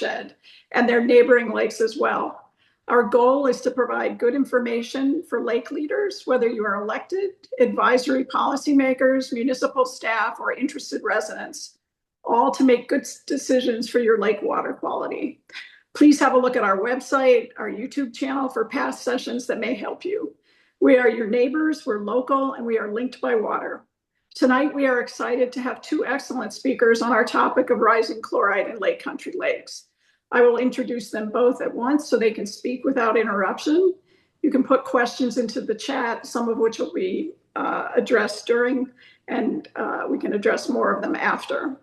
watershed and their neighboring lakes as well. Our goal is to provide good information for lake leaders, whether you are elected, advisory policymakers, municipal staff, or interested residents, all to make good decisions for your lake water quality. Please have a look at our website, our YouTube channel for past sessions that may help you. We are your neighbors, we're local, and we are linked by water. Tonight, we are excited to have two excellent speakers on our topic of rising chloride in lake country lakes. I will introduce them both at once so they can speak without interruption. You can put questions into the chat, some of which will be addressed during, and we can address more of them after.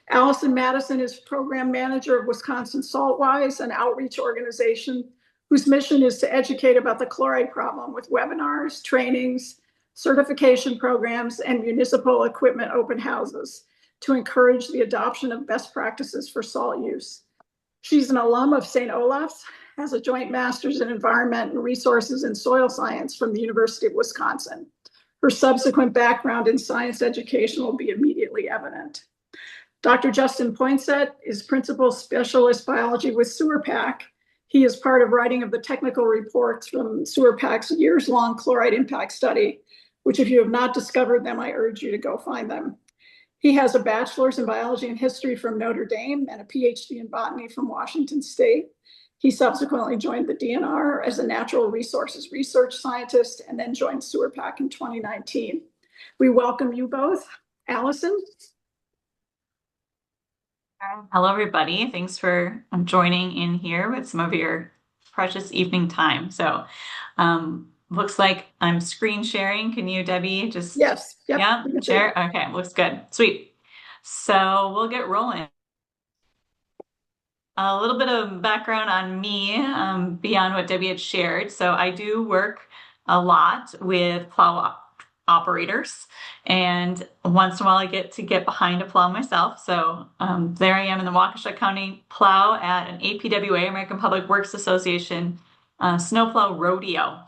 Allison Madison is Program Manager of Wisconsin Saltwise, an outreach organization whose mission is to educate about the chloride problem with webinars, trainings, certification programs, and municipal equipment open houses to encourage the adoption of best practices for salt use. She's an alum of St. Olaf's, has a joint master's in environment and resources and soil science from the University of Wisconsin. Her subsequent background in science education will be immediately evident. Dr. Justin Poinsett is Principal Specialist Biology with SewerPAC. He is part of writing of the technical reports from SewerPAC's years-long chloride impact study, which if you have not discovered them, I urge you to go find them. He has a bachelor's in biology and history from Notre Dame and a PhD in botany from Washington State. He subsequently joined the DNR as a natural resources research scientist and then joined SewerPAC in 2019. We welcome you both. Allison? Hello, everybody. Thanks for joining in here with some of your precious evening time. So looks like I'm screen sharing. Can you, Debbie, just... Yes. Yep. Yeah, share? Okay, looks good. Sweet. So we'll get rolling. A little bit of background on me beyond what Debbie had shared. So I do work a lot with plow operators, and once in a while I get to get behind a plow myself. So there I am in the Waukesha County plow at an APWA, American Public Works Association, snowplow rodeo.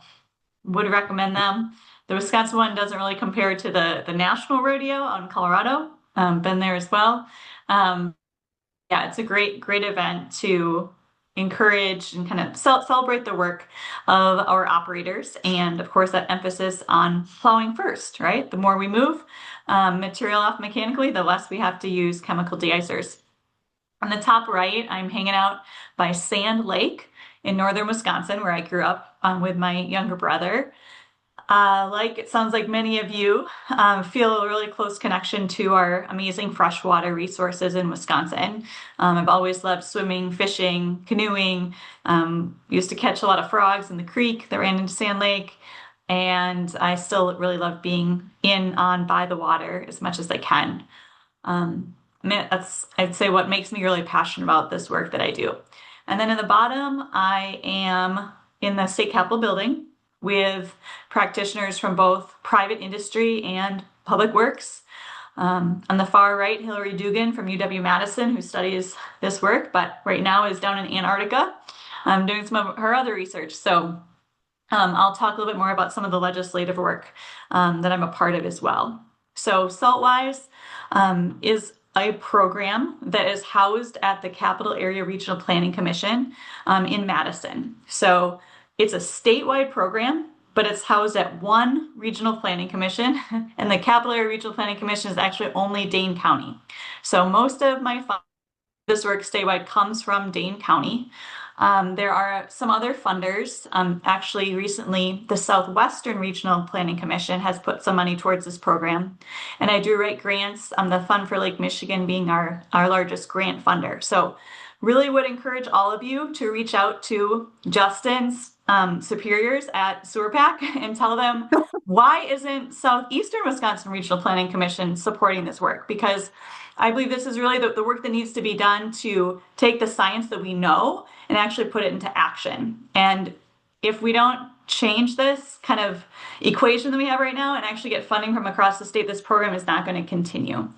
Would recommend them. The Wisconsin one doesn't really compare to the national rodeo out in Colorado. Been there as well. Yeah, it's a great event to encourage and kind of celebrate the work of our operators, and of course that emphasis on plowing first, right? The more we move material off mechanically, the less we have to use chemical deicers. On the top right, I'm hanging out by Sand Lake in northern Wisconsin, where I grew up with my younger brother. It sounds like many of you feel a really close connection to our amazing freshwater resources in Wisconsin. I've always loved swimming, fishing, canoeing, used to catch a lot of frogs in the creek that ran into Sand Lake, and I still really love being by the water as much as I can. That's, I'd say, what makes me really passionate about this work that I do. And then in the bottom, I am in the state capitol building with practitioners from both private industry and public works. On the far right, Hillary Dugan from UW-Madison, who studies this work, but right now is down in Antarctica doing some of her other research. So I'll talk a little bit more about some of the legislative work that I'm a part of as well. So Saltwise is a program that is housed at the Capital Area Regional Planning Commission in Madison. So it's a statewide program, but it's housed at one regional planning commission, and the Capital Area Regional Planning Commission is actually only Dane County. So most of my this work statewide comes from Dane County. There are some other funders. Actually, recently, the Southwestern Regional Planning Commission has put some money towards this program, and I do write grants, the Fund for Lake Michigan being our largest grant funder. So really would encourage all of you to reach out to Justin's superiors at SewerPAC and tell them, why isn't Southeastern Wisconsin Regional Planning Commission supporting this work? Because I believe this is really the work that needs to be done to take the science that we know and actually put it into action. And if we don't change this kind of equation that we have right now and actually get funding from across the state, this program is not going to continue.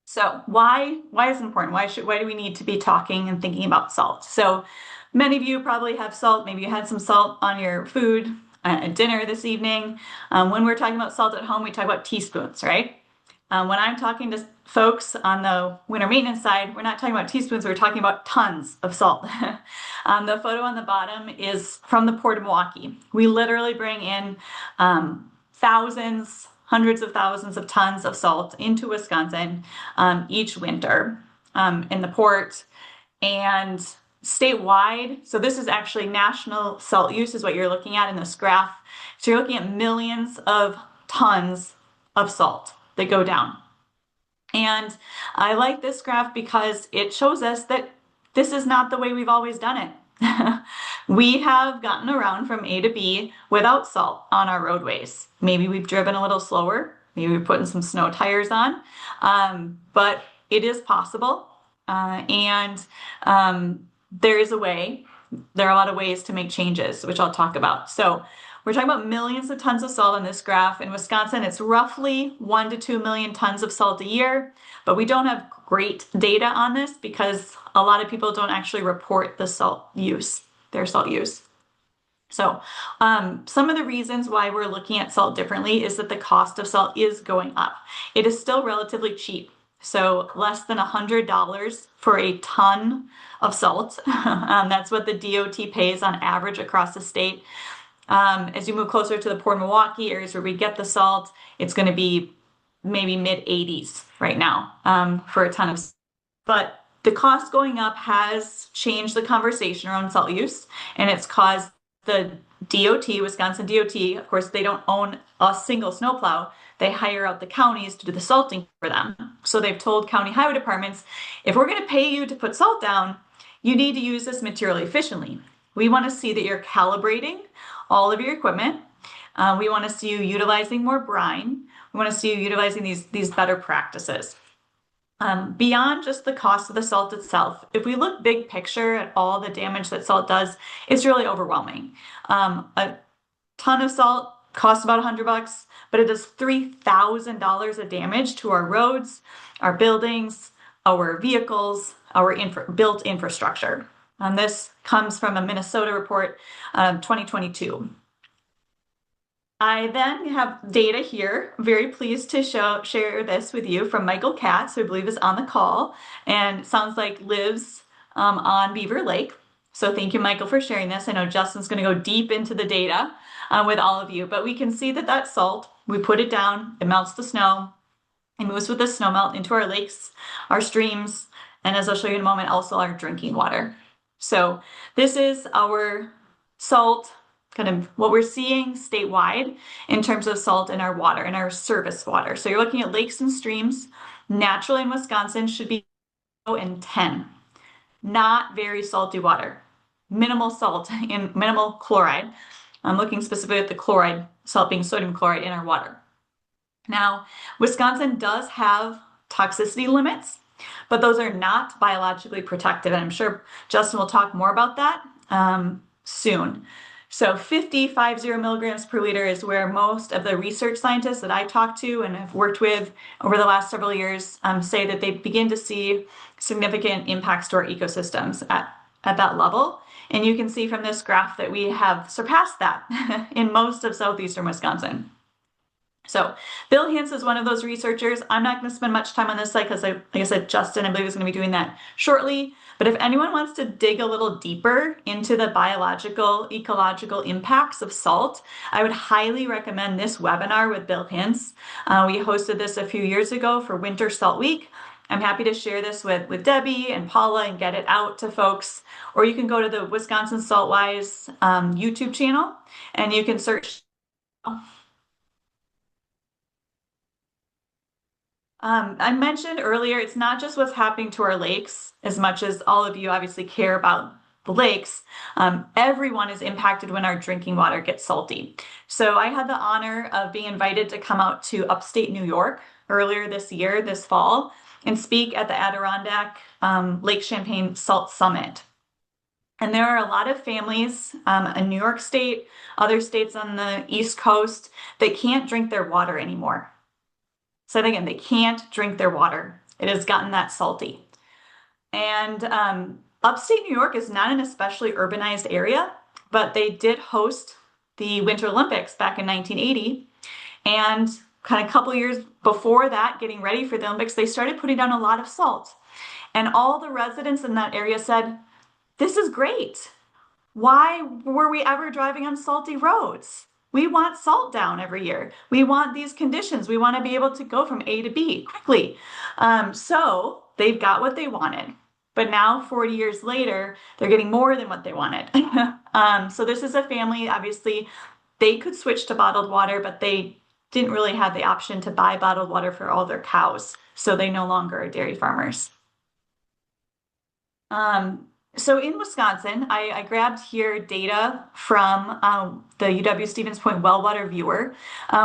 So why is it important? Why do we need to be talking and thinking about salt? So many of you probably have salt. Maybe you had some salt on your food at dinner this evening. When we're talking about salt at home, we talk about teaspoons, right? When I'm talking to folks on the winter maintenance side, we're not talking about teaspoons, we're talking about tons of salt. The photo on the bottom is from the Port of Milwaukee. We literally bring in thousands, hundreds of thousands of tons of salt into Wisconsin each winter in the port. And statewide, so this is actually national salt use is what you're looking at in this graph. So you're looking at millions of tons of salt that go down. And I like this graph because it shows us that this is not the way we've always done it. We have gotten around from A to B without salt on our roadways. Maybe we've driven a little slower, maybe we're putting some snow tires on, but it is possible. There is a way. There are a lot of ways to make changes, which I'll talk about. So we're talking about millions of tons of salt on this graph. In Wisconsin, it's roughly 1 to 2 million tons of salt a year, but we don't have great data on this because a lot of people don't actually report the salt use, their salt use. So some of the reasons why we're looking at salt differently is that the cost of salt is going up. It is still relatively cheap. So less than $100 for a ton of salt. That's what the DOT pays on average across the state. As you move closer to the Port of Milwaukee, areas where we get the salt, it's going to be maybe mid 80s right now for a ton of salt. But the cost going up has changed the conversation around salt use, and it's caused the DOT, Wisconsin DOT, of course, they don't own a single snowplow. They hire out the counties to do the salting for them. So they've told county highway departments, if we're going to pay you to put salt down, you need to use this material efficiently. We want to see that you're calibrating all of your equipment. We want to see you utilizing more brine. We want to see you utilizing these better practices. Beyond just the cost of the salt itself, if we look big picture at all the damage that salt does, it's really overwhelming. A ton of salt costs about $100, but it does $3,000 of damage to our roads, our buildings, our vehicles, our built infrastructure. This comes from a Minnesota report, 2022. I then have data here. Very pleased to share this with you from Michael Katz, who I believe is on the call and sounds like lives on Beaver Lake. So thank you, Michael, for sharing this. I know Justin's going to go deep into the data with all of you, but we can see that salt, we put it down, it melts the snow, it moves with the snow melt into our lakes, our streams, and as I'll show you in a moment, also our drinking water. So this is our salt, kind of what we're seeing statewide in terms of salt in our water, in our service water. So you're looking at lakes and streams. Naturally in Wisconsin should be 0 and 10. Not very salty water. Minimal salt and minimal chloride. I'm looking specifically at the chloride, salt being sodium chloride in our water. Now, Wisconsin does have toxicity limits, but those are not biologically protected. And I'm sure Justin will talk more about that soon. So 50 milligrams per liter is where most of the research scientists that I talk to and have worked with over the last several years say that they begin to see significant impacts to our ecosystems at that level. And you can see from this graph that we have surpassed that in most of southeastern Wisconsin. So Bill Hintz is one of those researchers. I'm not going to spend much time on this slide because, like I said, Justin, I believe, is going to be doing that shortly. But if anyone wants to dig a little deeper into the biological, ecological impacts of salt, I would highly recommend this webinar with Bill Hintz. We hosted this a few years ago for Winter Salt Week. I'm happy to share this with Debbie and Paula and get it out to folks. Or you can go to the Wisconsin Saltwise YouTube channel and you can search. I mentioned earlier, it's not just what's happening to our lakes as much as all of you obviously care about the lakes. Everyone is impacted when our drinking water gets salty. So I had the honor of being invited to come out to upstate New York earlier this year, this fall, and speak at the Adirondack Lake Champlain Salt Summit. And there are a lot of families in New York State, other states on the East Coast that can't drink their water anymore. So again, they can't drink their water. It has gotten that salty. And upstate New York is not an especially urbanized area, but they did host the Winter Olympics back in 1980. And kind of couple years before that, getting ready for the Olympics, they started putting down a lot of salt. And all the residents in that area said, this is great. Why were we ever driving on salty roads? We want salt down every year. We want these conditions. We want to be able to go from A to B quickly. So they've got what they wanted. But now, 40 years later, they're getting more than what they wanted. So this is a family, obviously, they could switch to bottled water, but they didn't really have the option to buy bottled water for all their cows. So they no longer are dairy farmers. So in Wisconsin, I grabbed here data from the UW Stevens Point Well Water Viewer.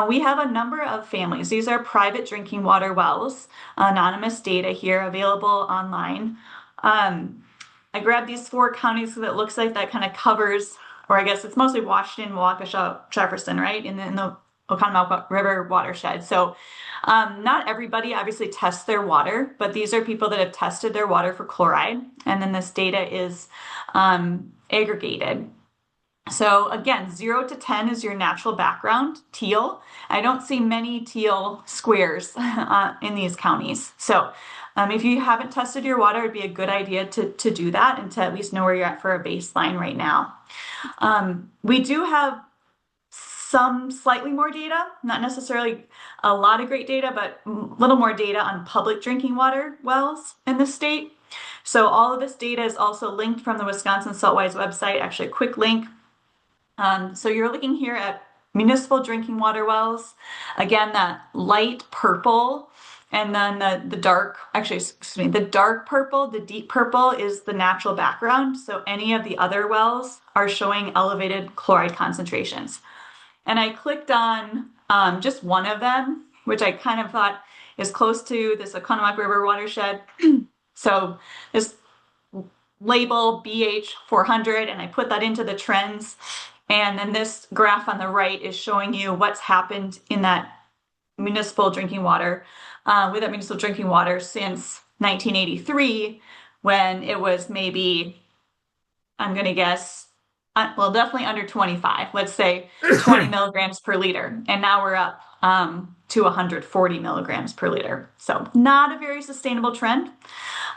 We have a number of families. These are private drinking water wells, anonymous data here available online. I grabbed these 4 counties because it looks like that kind of covers, or I guess it's mostly Washington, Waukesha, Jefferson, right? In the Oconomowoc River watershed. So not everybody obviously tests their water, but these are people that have tested their water for chloride. And then this data is aggregated. So again, 0 to 10 is your natural background, teal. I don't see many teal squares in these counties. So if you haven't tested your water, it'd be a good idea to do that and to at least know where you're at for a baseline right now. We do have some slightly more data, not necessarily a lot of great data, but a little more data on public drinking water wells in the state. So all of this data is also linked from the Wisconsin Saltwise website, actually a quick link. So you're looking here at municipal drinking water wells. Again, that light purple and then the dark, actually, excuse me, the dark purple, the deep purple is the natural background. So any of the other wells are showing elevated chloride concentrations. And I clicked on just one of them, which I kind of thought is close to this Oconomowoc River watershed. So this label BH 400, and I put that into the trends. And then this graph on the right is showing you what's happened in that municipal drinking water, with that municipal drinking water since 1983, when it was maybe, I'm going to guess, well, definitely under 25, let's say 20 milligrams per liter. And now we're up to 140 milligrams per liter. So not a very sustainable trend.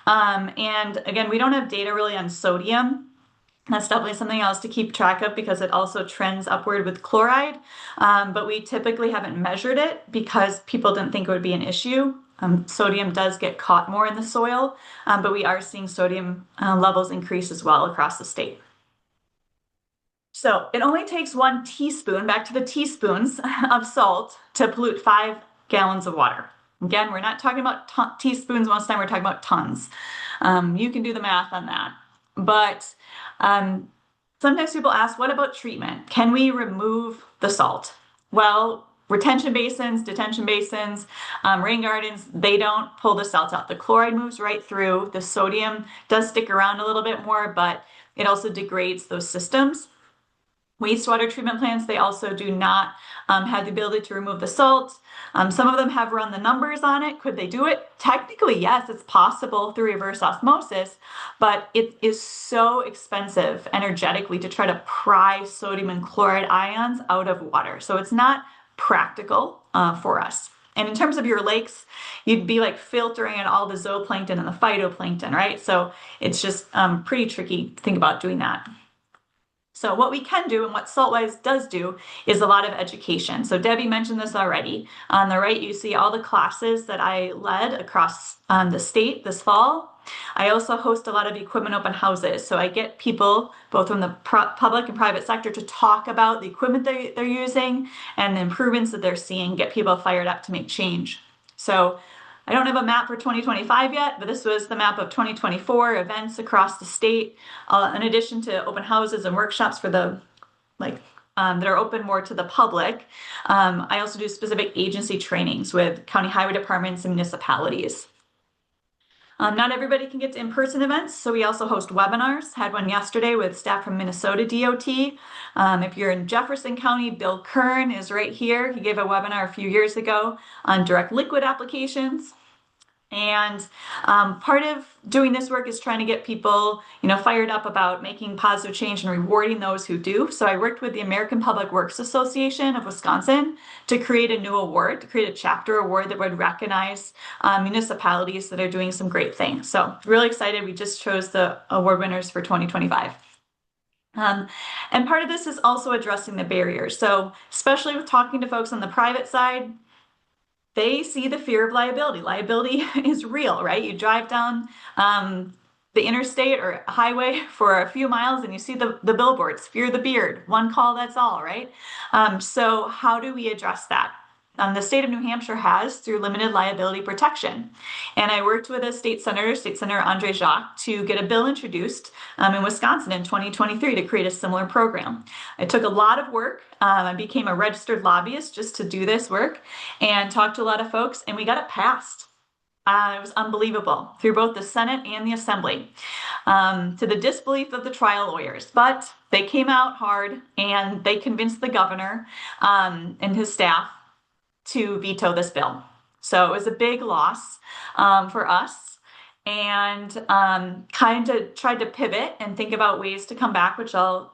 And again, we don't have data really on sodium. That's definitely something else to keep track of because it also trends upward with chloride. But we typically haven't measured it because people didn't think it would be an issue. Sodium does get caught more in the soil, but we are seeing sodium levels increase as well across the state. So it only takes 1 teaspoon, back to the teaspoons, of salt to pollute 5 gallons of water. Again, we're not talking about teaspoons most of the time, we're talking about tons. You can do the math on that. But sometimes people ask, what about treatment? Can we remove the salt? Well, retention basins, detention basins, rain gardens, they don't pull the salt out. The chloride moves right through. The sodium does stick around a little bit more, but it also degrades those systems. Wastewater treatment plants, they also do not have the ability to remove the salt. Some of them have run the numbers on it. Could they do it? Technically, yes, it's possible through reverse osmosis, but it is so expensive energetically to try to pry sodium and chloride ions out of water. So it's not practical for us. And in terms of your lakes, you'd be like filtering in all the zooplankton and the phytoplankton, right? So it's just pretty tricky to think about doing that. So what we can do and what Saltwise does do is a lot of education. So Debbie mentioned this already. On the right, you see all the classes that I led across the state this fall. I also host a lot of equipment open houses. So I get people both from the public and private sector to talk about the equipment they're using and the improvements that they're seeing, get people fired up to make change. So I don't have a map for 2025 yet, but this was the map of 2024 events across the state. In addition to open houses and workshops for the that are open more to the public, I also do specific agency trainings with county highway departments and municipalities. Not everybody can get to in-person events, so we also host webinars. Had one yesterday with staff from Minnesota DOT. If you're in Jefferson County, Bill Kern is right here. He gave a webinar a few years ago on direct liquid applications. And part of doing this work is trying to get people, fired up about making positive change and rewarding those who do. So I worked with the American Public Works Association of Wisconsin to create a new award, to create a chapter award that would recognize municipalities that are doing some great things. So really excited. We just chose the award winners for 2025. And part of this is also addressing the barriers. So especially with talking to folks on the private side, they see the fear of liability. Liability is real, right? You drive down the interstate or highway for a few miles and you see the billboards, fear the beard, one call, that's all, right? So how do we address that? The state of New Hampshire has through limited liability protection. And I worked with a State Senator Andre Jacques, to get a bill introduced in Wisconsin in 2023 to create a similar program. It took a lot of work. I became a registered lobbyist just to do this work and talked to a lot of folks, and we got it passed. It was unbelievable through both the Senate and the Assembly, to the disbelief of the trial lawyers. But they came out hard and they convinced the governor and his staff to veto this bill. So it was a big loss for us, and kind of tried to pivot and think about ways to come back, which I'll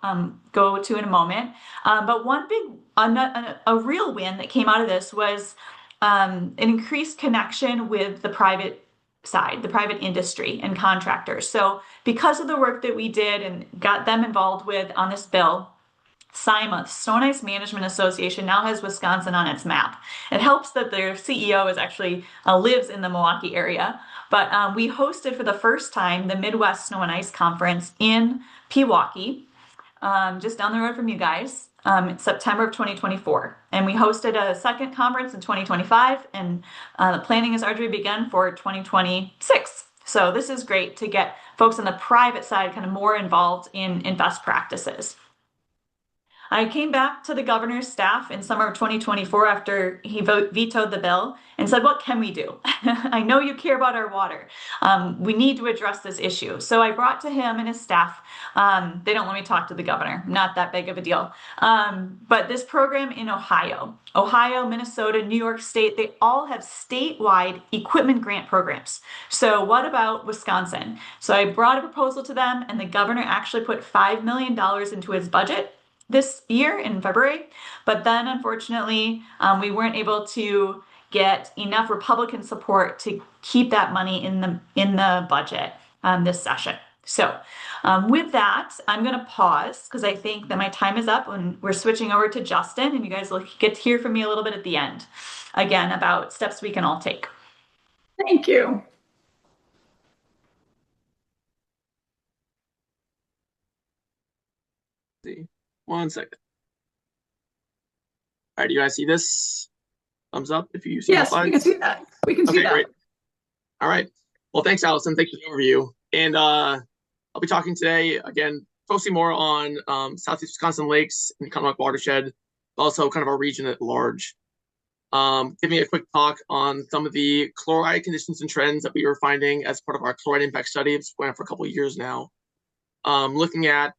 go to in a moment. But one big, a real win that came out of this was an increased connection with the private side, the private industry and contractors. So because of the work that we did and got them involved with on this bill, SIMA, Snow and Ice Management Association, now has Wisconsin on its map. It helps that their CEO is actually lives in the Milwaukee area. But we hosted for the first time the Midwest Snow and Ice Conference in Pewaukee, just down the road from you guys, in September of 2024. And we hosted a second conference in 2025, and the planning has already begun for 2026. So this is great to get folks on the private side kind of more involved in best practices. I came back to the governor's staff in summer of 2024 after he vetoed the bill and said, what can we do? I know you care about our water. We need to address this issue. So I brought to him and his staff, they don't let me talk to the governor, not that big of a deal. But this program in Ohio, Minnesota, New York State, they all have statewide equipment grant programs. So what about Wisconsin? So I brought a proposal to them, and the governor actually put $5 million into his budget this year in February, but then unfortunately we weren't able to get enough Republican support to keep that money in the budget this session. So with that, I'm going to pause because I think that my time is up, and we're switching over to Justin, and you guys will get to hear from me a little bit at the end, again, about steps we can all take. Thank you. See. 1 second. All right, do you guys see this? Thumbs up if you see the slides. Yes, we can see that. We can see Okay, that. great. All right. Well, thanks, Allison. Thanks for the overview. And I'll be talking today, again, focusing more on Southeast Wisconsin lakes and the Economic watershed, but also kind of our region at large. Giving a quick talk on some of the chloride conditions and trends that we were finding as part of our chloride impact study. It's going on for a couple of years now. Looking at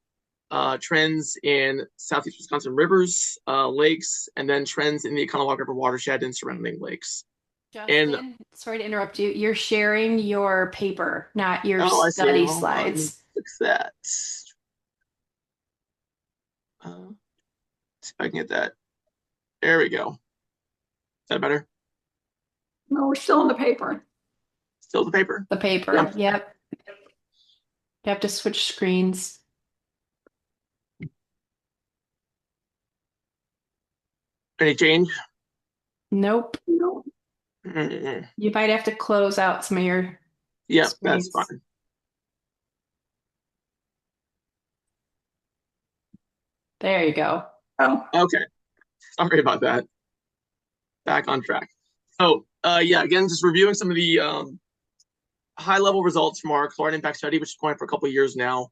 trends in Southeast Wisconsin rivers, lakes, and then trends in the Economic River watershed and surrounding lakes. Justin, sorry to interrupt you. You're sharing your paper, not your I see. study Hold on. slides. Fix that. See if I can get that. There we go. Is that better? No, we're still in the paper. Still the paper? The paper, Yeah. yep. You have to switch screens. Any change? Nope. No. Mm-mm. You might have to close out some of your Yeah, screens. that's fine. There you go. Oh, Okay. Sorry about that. Back on track. So, yeah, again, just reviewing some of the high-level results from our chloride impact study, which is going for a couple of years now.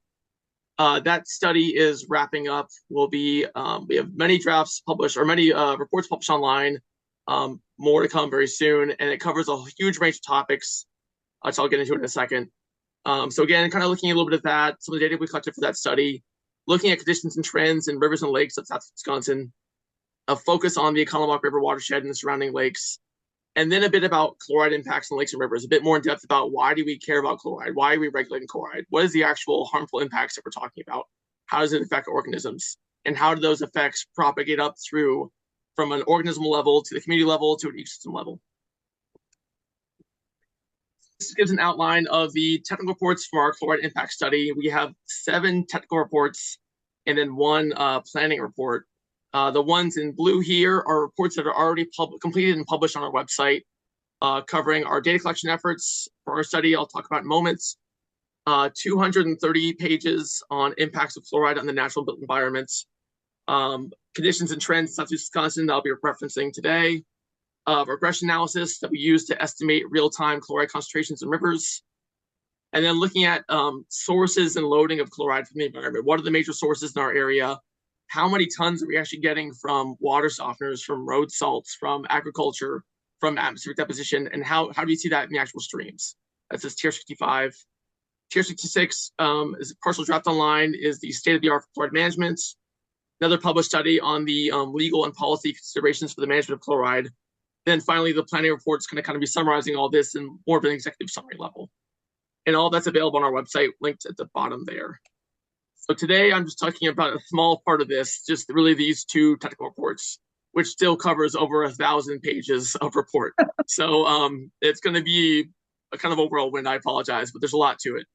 That study is wrapping up. We have many drafts published, or many reports published online. More to come very soon, and it covers a huge range of topics, which I'll get into in a second. So again, kind of looking a little bit at that, some of the data we collected for that study, looking at conditions and trends in rivers and lakes of South Wisconsin, a focus on the Economic River watershed and the surrounding lakes, And then a bit about chloride impacts on lakes and rivers, a bit more in depth about why do we care about chloride? Why are we regulating chloride? What is the actual harmful impacts that we're talking about? How does it affect organisms? And how do those effects propagate up through from an organism level to the community level to an ecosystem level? This gives an outline of the technical reports for our chloride impact study. We have 7 technical reports and then 1 planning report. The ones in blue here are reports that are already completed and published on our website, covering our data collection efforts for our study. I'll talk about in moments. 230 pages on impacts of fluoride on the natural built environments. Conditions and trends in Southeast Wisconsin that I'll be referencing today. Regression analysis that we use to estimate real-time chloride concentrations in rivers. And then looking at sources and loading of chloride from the environment. What are the major sources in our area? How many tons are we actually getting from water softeners, from road salts, from agriculture, from atmospheric deposition, and how do we see that in the actual streams? That's this tier 65. Tier 66 is a partial draft online, is the state-of-the-art chloride management. Another published study on the legal and policy considerations for the management of chloride. Then finally, the planning report is going to kind of be summarizing all this in more of an executive summary level. And all that's available on our website, linked at the bottom there. So today, I'm just talking about a small part of this, just really these 2 technical reports, which still covers over 1,000 pages of report. So it's going to be a kind of overall win. I apologize, but there's a lot to it.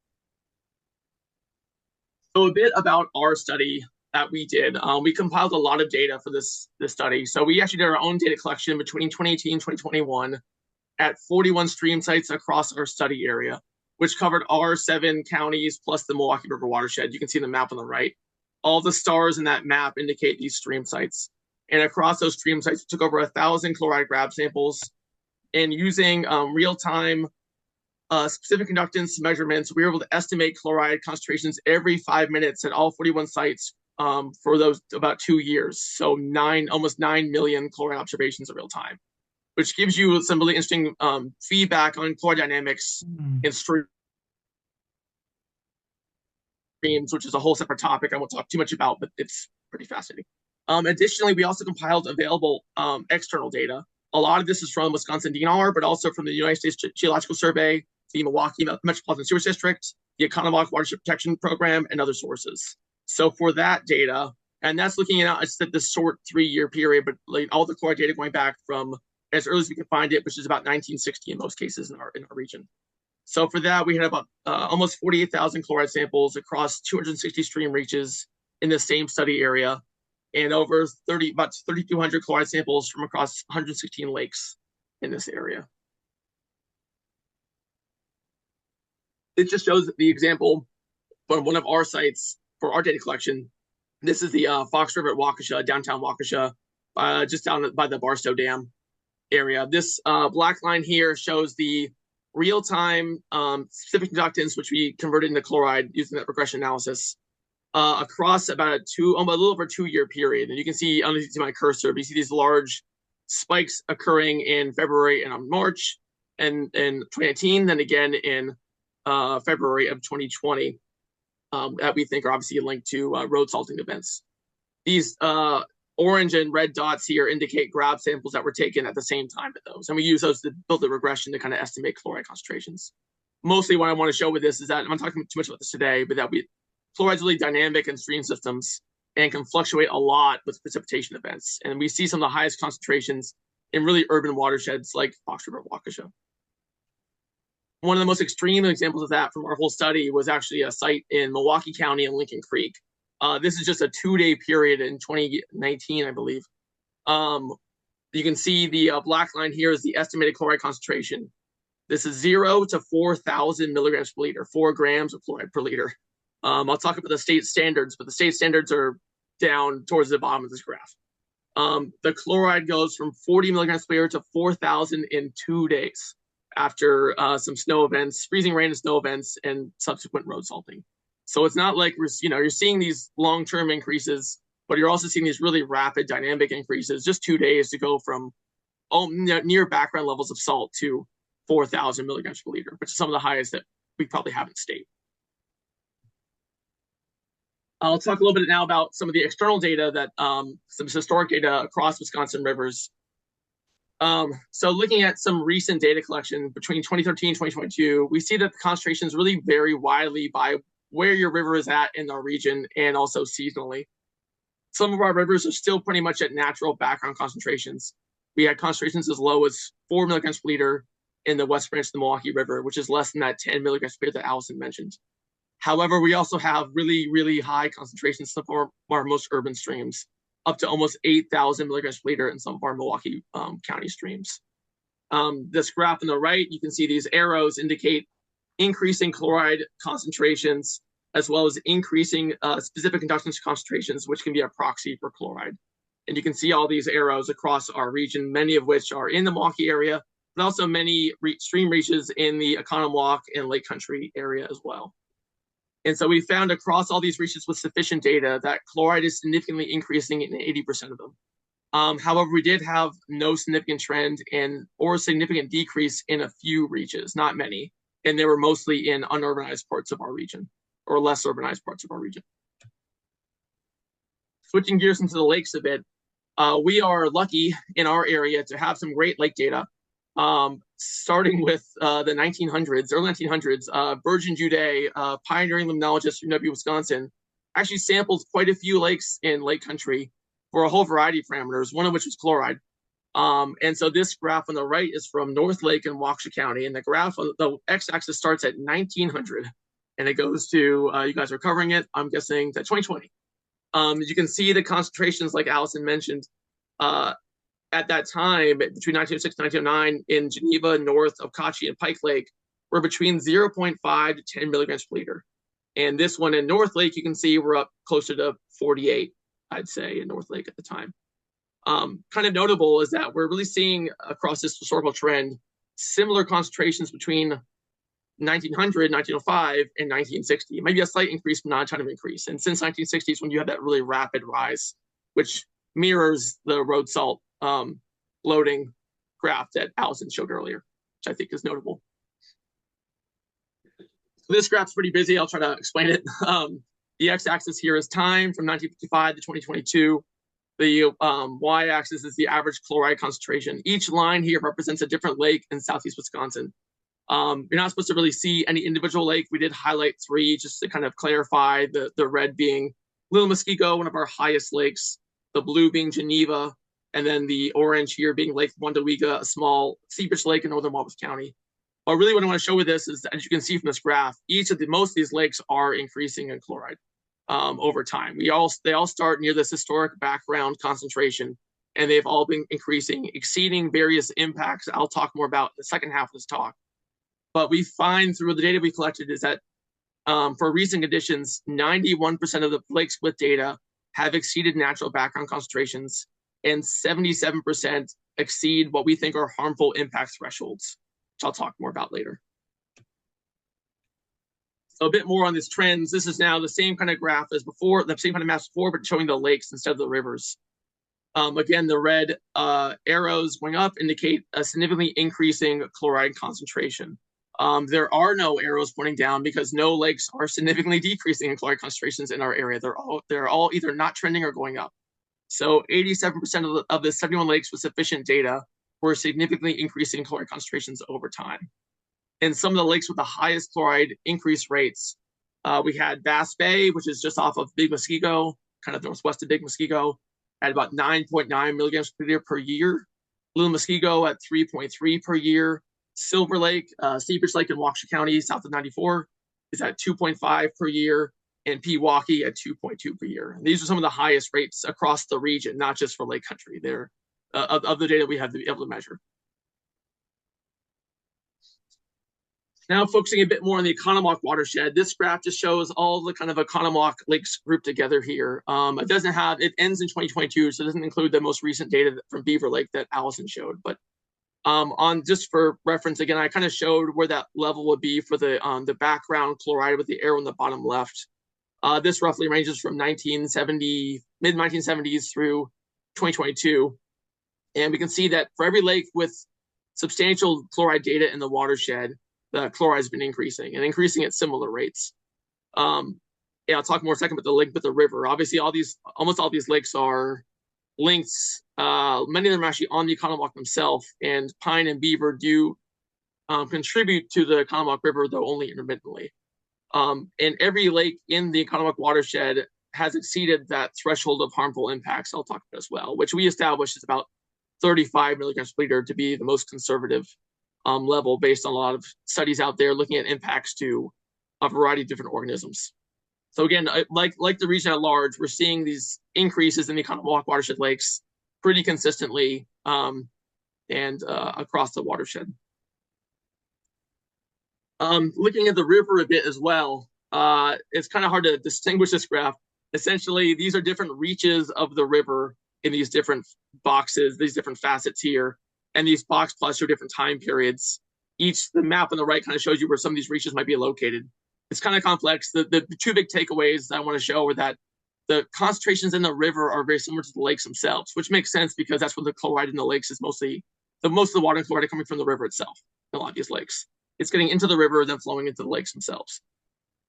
So a bit about our study that we did. We compiled a lot of data for this study. So we actually did our own data collection between 2018 and 2021 at 41 stream sites across our study area, which covered our 7 counties plus the Milwaukee River watershed. You can see the map on the right. All the stars in that map indicate these stream sites. And across those stream sites, we took over 1,000 chloride grab samples. And using real-time specific conductance measurements, we were able to estimate chloride concentrations every 5 minutes at all 41 sites for those about 2 years. So almost 9 million chloride observations in real time, which gives you some really interesting feedback on chloride dynamics in streams, which is a whole separate topic I won't talk too much about, but it's pretty fascinating. Additionally, we also compiled available external data. A lot of this is from Wisconsin DNR, but also from the United States Geological Survey, the Milwaukee Metropolitan Sewage District, the Economowoc Watershed Protection Program, and other sources. So for that data, and that's looking at this short 3-year period, but like all the chloride data going back from as early as we can find it, which is about 1960 in most cases in our region. So for that, we had about almost 48,000 chloride samples across 260 stream reaches in the same study area, and over about 3,200 chloride samples from across 116 lakes in this area. It just shows the example from one of our sites for our data collection. This is the Fox River at Waukesha, downtown Waukesha, just down by the Barstow Dam area. This black line here shows the real-time specific conductance, which we converted into chloride using that regression analysis across about a little over 2-year period. And you can see underneath my cursor, you see these large spikes occurring in February and March and in 2018, then again in February of 2020 that we think are obviously linked to road salting events. These orange and red dots here indicate grab samples that were taken at the same time at those. And we use those to build the regression to kind of estimate chloride concentrations. Mostly what I want to show with this is that, I'm not talking too much about this today, but that chloride's really dynamic in stream systems and can fluctuate a lot with precipitation events. And we see some of the highest concentrations in really urban watersheds like Fox River, Waukesha. One of the most extreme examples of that from our whole study was actually a site in Milwaukee County in Lincoln Creek. This is just a 2-day period in 2019, I believe. You can see the black line here is the estimated chloride concentration. This is 0 to 4,000 milligrams per liter, 4 grams of chloride per liter. I'll talk about the state standards, but the state standards are down towards the bottom of this graph. The chloride goes from 40 milligrams per liter to 4,000 in 2 days after some snow events, freezing rain and snow events, and subsequent road salting. So it's not like you're seeing these long-term increases, but you're also seeing these really rapid dynamic increases, just 2 days to go from near background levels of salt to 4,000 milligrams per liter, which is some of the highest that we probably have in the state. I'll talk a little bit now about some of the external data that some historic data across Wisconsin rivers. So looking at some recent data collection between 2013 and 2022, we see that the concentrations really vary widely by where your river is at in our region and also seasonally. Some of our rivers are still pretty much at natural background concentrations. We had concentrations as low as 4 milligrams per liter in the West Branch of the Milwaukee River, which is less than that 10 milligrams per liter that Allison mentioned. However, we also have really, really high concentrations in some of our most urban streams, up to almost 8,000 milligrams per liter in some of our Milwaukee County streams. This graph on the right, you can see these arrows indicate increasing chloride concentrations, as well as increasing specific conductance concentrations, which can be a proxy for chloride. And you can see all these arrows across our region, many of which are in the Milwaukee area, but also many stream reaches in the Oconomowoc and Lake Country area as well. And so we found across all these reaches with sufficient data that chloride is significantly increasing in 80% of them. However, we did have no significant trend or significant decrease in a few reaches, not many, and they were mostly in unurbanized parts of our region or less urbanized parts of our region. Switching gears into the lakes a bit, we are lucky in our area to have some great lake data. Starting with the 1900s, early 1900s, Burgeon Jude, pioneering limnologist from UW Wisconsin, actually sampled quite a few lakes in Lake Country for a whole variety of parameters, one of which was chloride. And so this graph on the right is from North Lake in Waukesha County, and the graph on the x-axis starts at 1900, and it goes to, you guys are covering it, I'm guessing, to 2020. You can see the concentrations, like Allison mentioned, at that time, between 1906 and 1909, in Geneva, north of Kachi and Pike Lake, were between 0.5 to 10 milligrams per liter. And this one in North Lake, you can see we're up closer to 48, I'd say, in North Lake at the time. Kind of notable is that we're really seeing across this historical trend similar concentrations between 1900, 1905, and 1960. Maybe a slight increase, but not a ton of increase. And since 1960 is when you have that really rapid rise, which mirrors the road salt loading graph that Allison showed earlier, which I think is notable. So this graph's pretty busy. I'll try to explain it. The x-axis here is time from 1955 to 2022. The y-axis is the average chloride concentration. Each line here represents a different lake in southeast Wisconsin. You're not supposed to really see any individual lake. We did highlight 3 just to kind of clarify, the red being Little Muskego, one of our highest lakes, the blue being Geneva, and then the orange here being Lake Wandawega, a small seepage lake in northern Wabash County. But really what I want to show with this is, as you can see from this graph, most of these lakes are increasing in chloride over time. They all start near this historic background concentration, and they've all been increasing, exceeding various impacts I'll talk more about in the second half of this talk. But we find through the data we collected is that for recent conditions, 91% of the lake split data have exceeded natural background concentrations, and 77% exceed what we think are harmful impact thresholds, which I'll talk more about later. So a bit more on these trends. This is now the same kind of graph as before, the same kind of map as before, but showing the lakes instead of the rivers. Again, the red arrows going up indicate a significantly increasing chloride concentration. There are no arrows pointing down because no lakes are significantly decreasing in chloride concentrations in our area. They're all either not trending or going up. So 87% of the 71 lakes with sufficient data were significantly increasing chloride concentrations over time. And some of the lakes with the highest chloride increase rates, we had Bass Bay, which is just off of Big Muskego, kind of northwest of Big Muskego, at about 9.9 milligrams per liter per year. Little Muskego at 3.3 per year. Silver Lake, Seepage Lake in Waukesha County, south of 94, is at 2.5 per year, and Pewaukee at 2.2 per year. And these are some of the highest rates across the region, not just for Lake Country. They're of the data we have to be able to measure. Now focusing a bit more on the Oconomowoc watershed, this graph just shows all the kind of Oconomowoc lakes grouped together here. It ends in 2022, so it doesn't include the most recent data from Beaver Lake that Allison showed. But on just for reference, again, I kind of showed where that level would be for the background chloride with the arrow on the bottom left. This roughly ranges from mid 1970s through 2022. And we can see that for every lake with substantial chloride data in the watershed, the chloride has been increasing at similar rates. I'll talk more in a second about the link with the river. Obviously, almost all these lakes are lynx, many of them are actually on the Economowoc themselves, and pine and beaver do contribute to the Economowoc River, though only intermittently. And every lake in the Economowoc watershed has exceeded that threshold of harmful impacts I'll talk about as well, which we established is about 35 milligrams per liter to be the most conservative level based on a lot of studies out there looking at impacts to a variety of different organisms. So again, like the region at large, we're seeing these increases in the Economowoc watershed lakes pretty consistently and across the watershed. Looking at the river a bit as well, it's kind of hard to distinguish this graph. Essentially, these are different reaches of the river in these different boxes, these different facets here, and these box plots show different time periods. The map on the right kind of shows you where some of these reaches might be located. It's kind of complex. The two big takeaways I want to show are that the concentrations in the river are very similar to the lakes themselves, which makes sense because that's what the chloride in the lakes is mostly. Most of the water and chloride are coming from the river itself in a lot of these lakes. It's getting into the river, then flowing into the lakes themselves.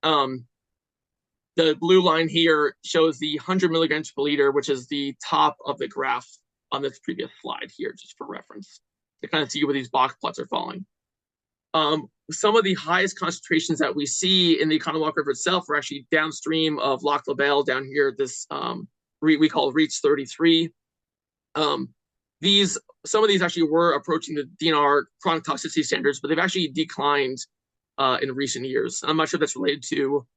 The blue line here shows the 100 milligrams per liter, which is the top of the graph on this previous slide here, just for reference, to kind of see where these box plots are falling. Some of the highest concentrations that we see in the Economowoc River itself are actually downstream of Loch Labelle down here, this we call Reach 33. Some of these actually were approaching the DNR chronic toxicity standards, but they've actually declined in recent years. I'm not sure if that's related to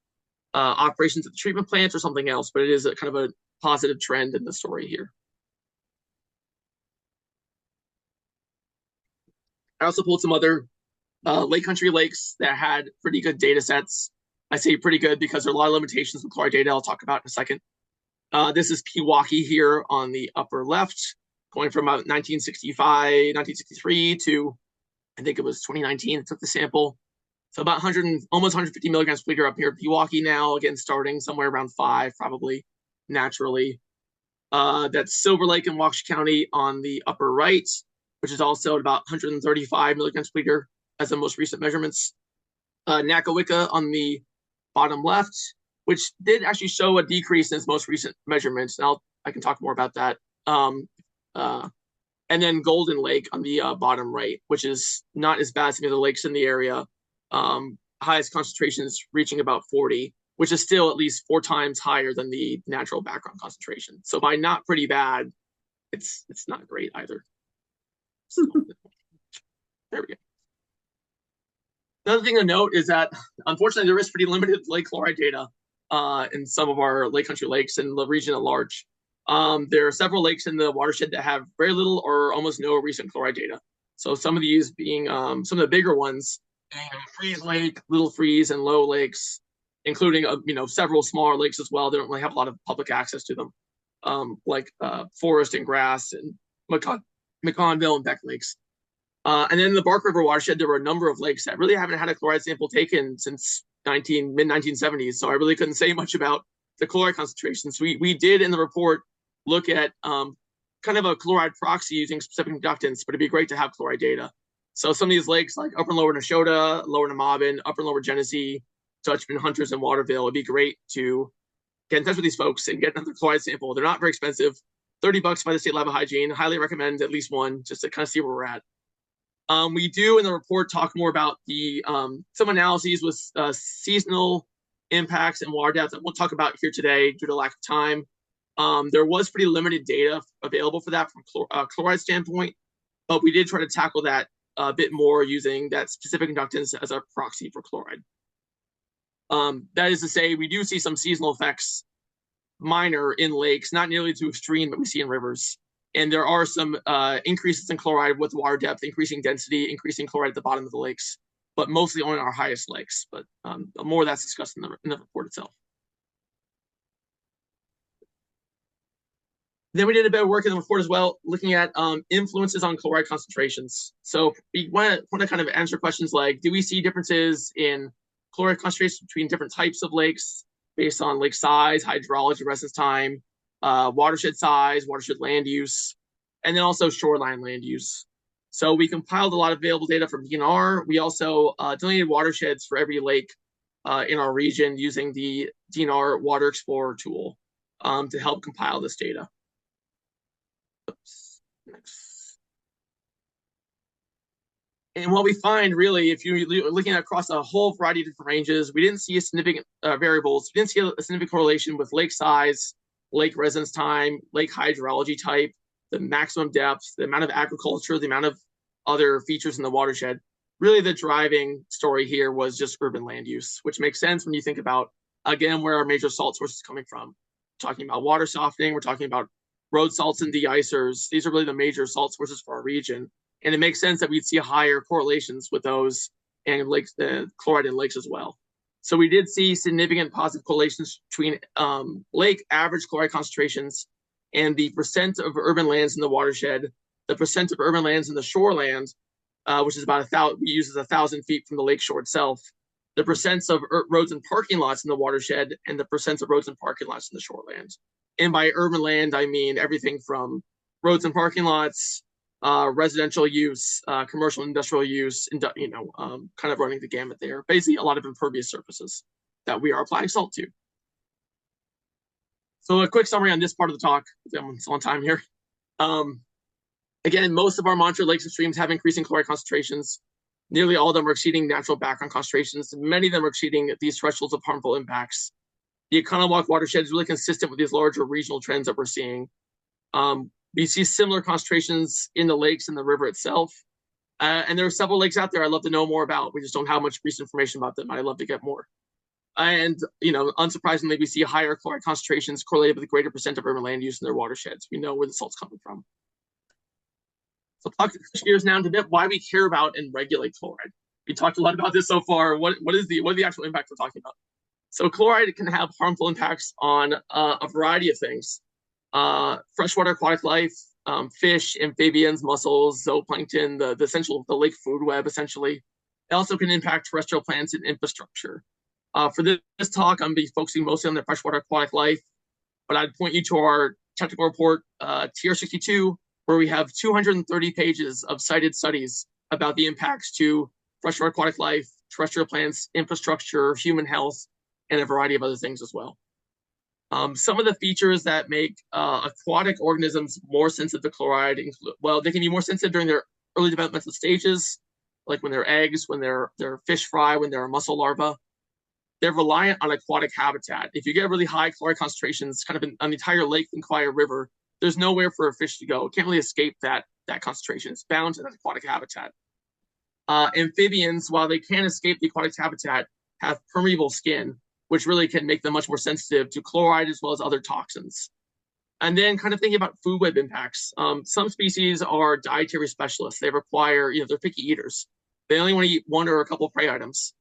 operations at the treatment plants or something else, but it is a kind of a positive trend in the story here. I also pulled some other lake country lakes that had pretty good data sets. I say pretty good because there are a lot of limitations with chloride data I'll talk about in a second. This is Pewaukee here on the upper left, going from about 1963 to, I think it was 2019, it took the sample. So about almost 150 milligrams per liter up here at Pewaukee now, again, starting somewhere around 5, probably, naturally. That's Silver Lake in Waukesha County on the upper right, which is also at about 135 milligrams per liter as the most recent measurements. Nakawika on the bottom left, which did actually show a decrease in its most recent measurements. And I can talk more about that. And then Golden Lake on the bottom right, which is not as bad as any of the lakes in the area. Highest concentrations reaching about 40, which is still at least 4 times higher than the natural background concentration. So by not pretty bad, it's not great either. So, there we go. Another thing to note is that, unfortunately, there is pretty limited lake chloride data in some of our lake country lakes in the region at large. There are several lakes in the watershed that have very little or almost no recent chloride data. So some of these being some of the bigger ones, Freeze Lake, Little Freeze, and Low Lakes, including several smaller lakes as well. They don't really have a lot of public access to them, like Forest and Grass and McConville and Beck Lakes. And then in the Bark River watershed, there were a number of lakes that really haven't had a chloride sample taken since mid-1970s. So I really couldn't say much about the chloride concentrations. We did in the report look at kind of a chloride proxy using specific conductance, but it'd be great to have chloride data. So some of these lakes like Upper and Lower Nashotah, Lower Nemahbin, Upper and Lower Genesee, Dutchman, Hunters, and Waterville, it'd be great to get in touch with these folks and get another chloride sample. They're not very expensive. $30 by the State Lab of Hygiene. Highly recommend at least one just to kind of see where we're at. We do in the report talk more about the some analyses with seasonal impacts and water depth that we'll talk about here today due to lack of time. There was pretty limited data available for that from chloride standpoint, but we did try to tackle that a bit more using that specific conductance as a proxy for chloride. That is to say, we do see some seasonal effects, minor in lakes, not nearly too extreme that we see in rivers. And there are some increases in chloride with water depth, increasing density, increasing chloride at the bottom of the lakes, but mostly on our highest lakes. But more of that's discussed in the report itself. Then we did a bit of work in the report as well, looking at influences on chloride concentrations. So we want to kind of answer questions like, do we see differences in chloride concentrations between different types of lakes based on lake size, hydrology, residence time, watershed size, watershed land use, and then also shoreline land use. So we compiled a lot of available data from DNR. We also delineated watersheds for every lake in our region using the DNR Water Explorer tool to help compile this data. Oops, next. And what we find really, if you're looking across a whole variety of different ranges, we didn't see a significant variables. We didn't see a significant correlation with lake size, lake residence time, lake hydrology type, the maximum depth, the amount of agriculture, the amount of other features in the watershed. Really, the driving story here was just urban land use, which makes sense when you think about, again, where our major salt sources are coming from. We're talking about water softening, we're talking about road salts and de-icers. These are really the major salt sources for our region. And it makes sense that we'd see higher correlations with those and lakes, chloride in lakes as well. So we did see significant positive correlations between lake average chloride concentrations and the percent of urban lands in the watershed, the percent of urban lands in the shoreland, which is about 1,000, we use as 1,000 feet from the lake shore itself, the percents of roads and parking lots in the watershed, and the percents of roads and parking lots in the shoreland. And by urban land, I mean everything from roads and parking lots, residential use, commercial industrial use, kind of running the gamut there. Basically, a lot of impervious surfaces that we are applying salt to. So a quick summary on this part of the talk. I'm on time here. Again, most of our monitored lakes and streams have increasing chloride concentrations. Nearly all of them are exceeding natural background concentrations. Many of them are exceeding these thresholds of harmful impacts. The Economwalk watershed is really consistent with these larger regional trends that we're seeing. We see similar concentrations in the lakes and the river itself. And there are several lakes out there I'd love to know more about. We just don't have much recent information about them. I'd love to get more. And, unsurprisingly, we see higher chloride concentrations correlated with a greater percent of urban land use in their watersheds. We know where the salt's coming from. So switch gears now to why we care about and regulate chloride. We talked a lot about this so far. What are the actual impacts we're talking about? So chloride can have harmful impacts on a variety of things. Freshwater aquatic life, fish, amphibians, mussels, zooplankton, the lake food web, essentially. It also can impact terrestrial plants and infrastructure. For this talk, I'm going to be focusing mostly on the freshwater aquatic life, but I'd point you to our technical report, TR62, where we have 230 pages of cited studies about the impacts to freshwater aquatic life, terrestrial plants, infrastructure, human health, and a variety of other things as well. Some of the features that make aquatic organisms more sensitive to chloride include, well, they can be more sensitive during their early developmental stages, like when they're eggs, when they're fish fry, when they're a mussel larva. They're reliant on aquatic habitat. If you get really high chloride concentrations kind of on the entire lake and quiet river, there's nowhere for a fish to go. It can't really escape that concentration. It's bound to that aquatic habitat. Amphibians, while they can escape the aquatic habitat, have permeable skin, which really can make them much more sensitive to chloride as well as other toxins. And then kind of thinking about food web impacts. Some species are dietary specialists. They require, they're picky eaters. They only want to eat one or a couple of prey items.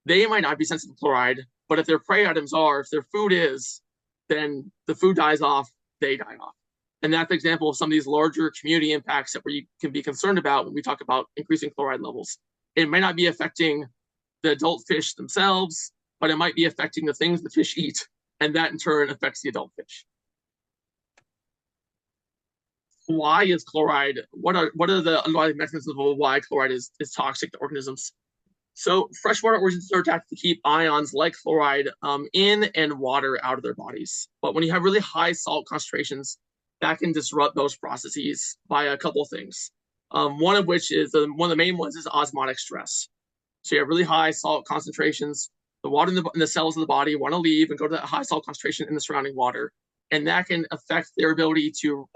They might not be sensitive to chloride, but if their prey items are, if their food is, then the food dies off, they die off. And that's an example of some of these larger community impacts that we can be concerned about when we talk about increasing chloride levels. It may not be affecting the adult fish themselves, but it might be affecting the things the fish eat, and that in turn affects the adult fish. Why is chloride, what are the underlying mechanisms of why chloride is toxic to organisms? So freshwater organisms are adapted to keep ions like chloride in and water out of their bodies. But when you have really high salt concentrations, that can disrupt those processes by a couple of things. One of which is, one of the main ones is osmotic stress. So you have really high salt concentrations. The water in the cells of the body want to leave and go to that high salt concentration in the surrounding water. And that can affect their ability to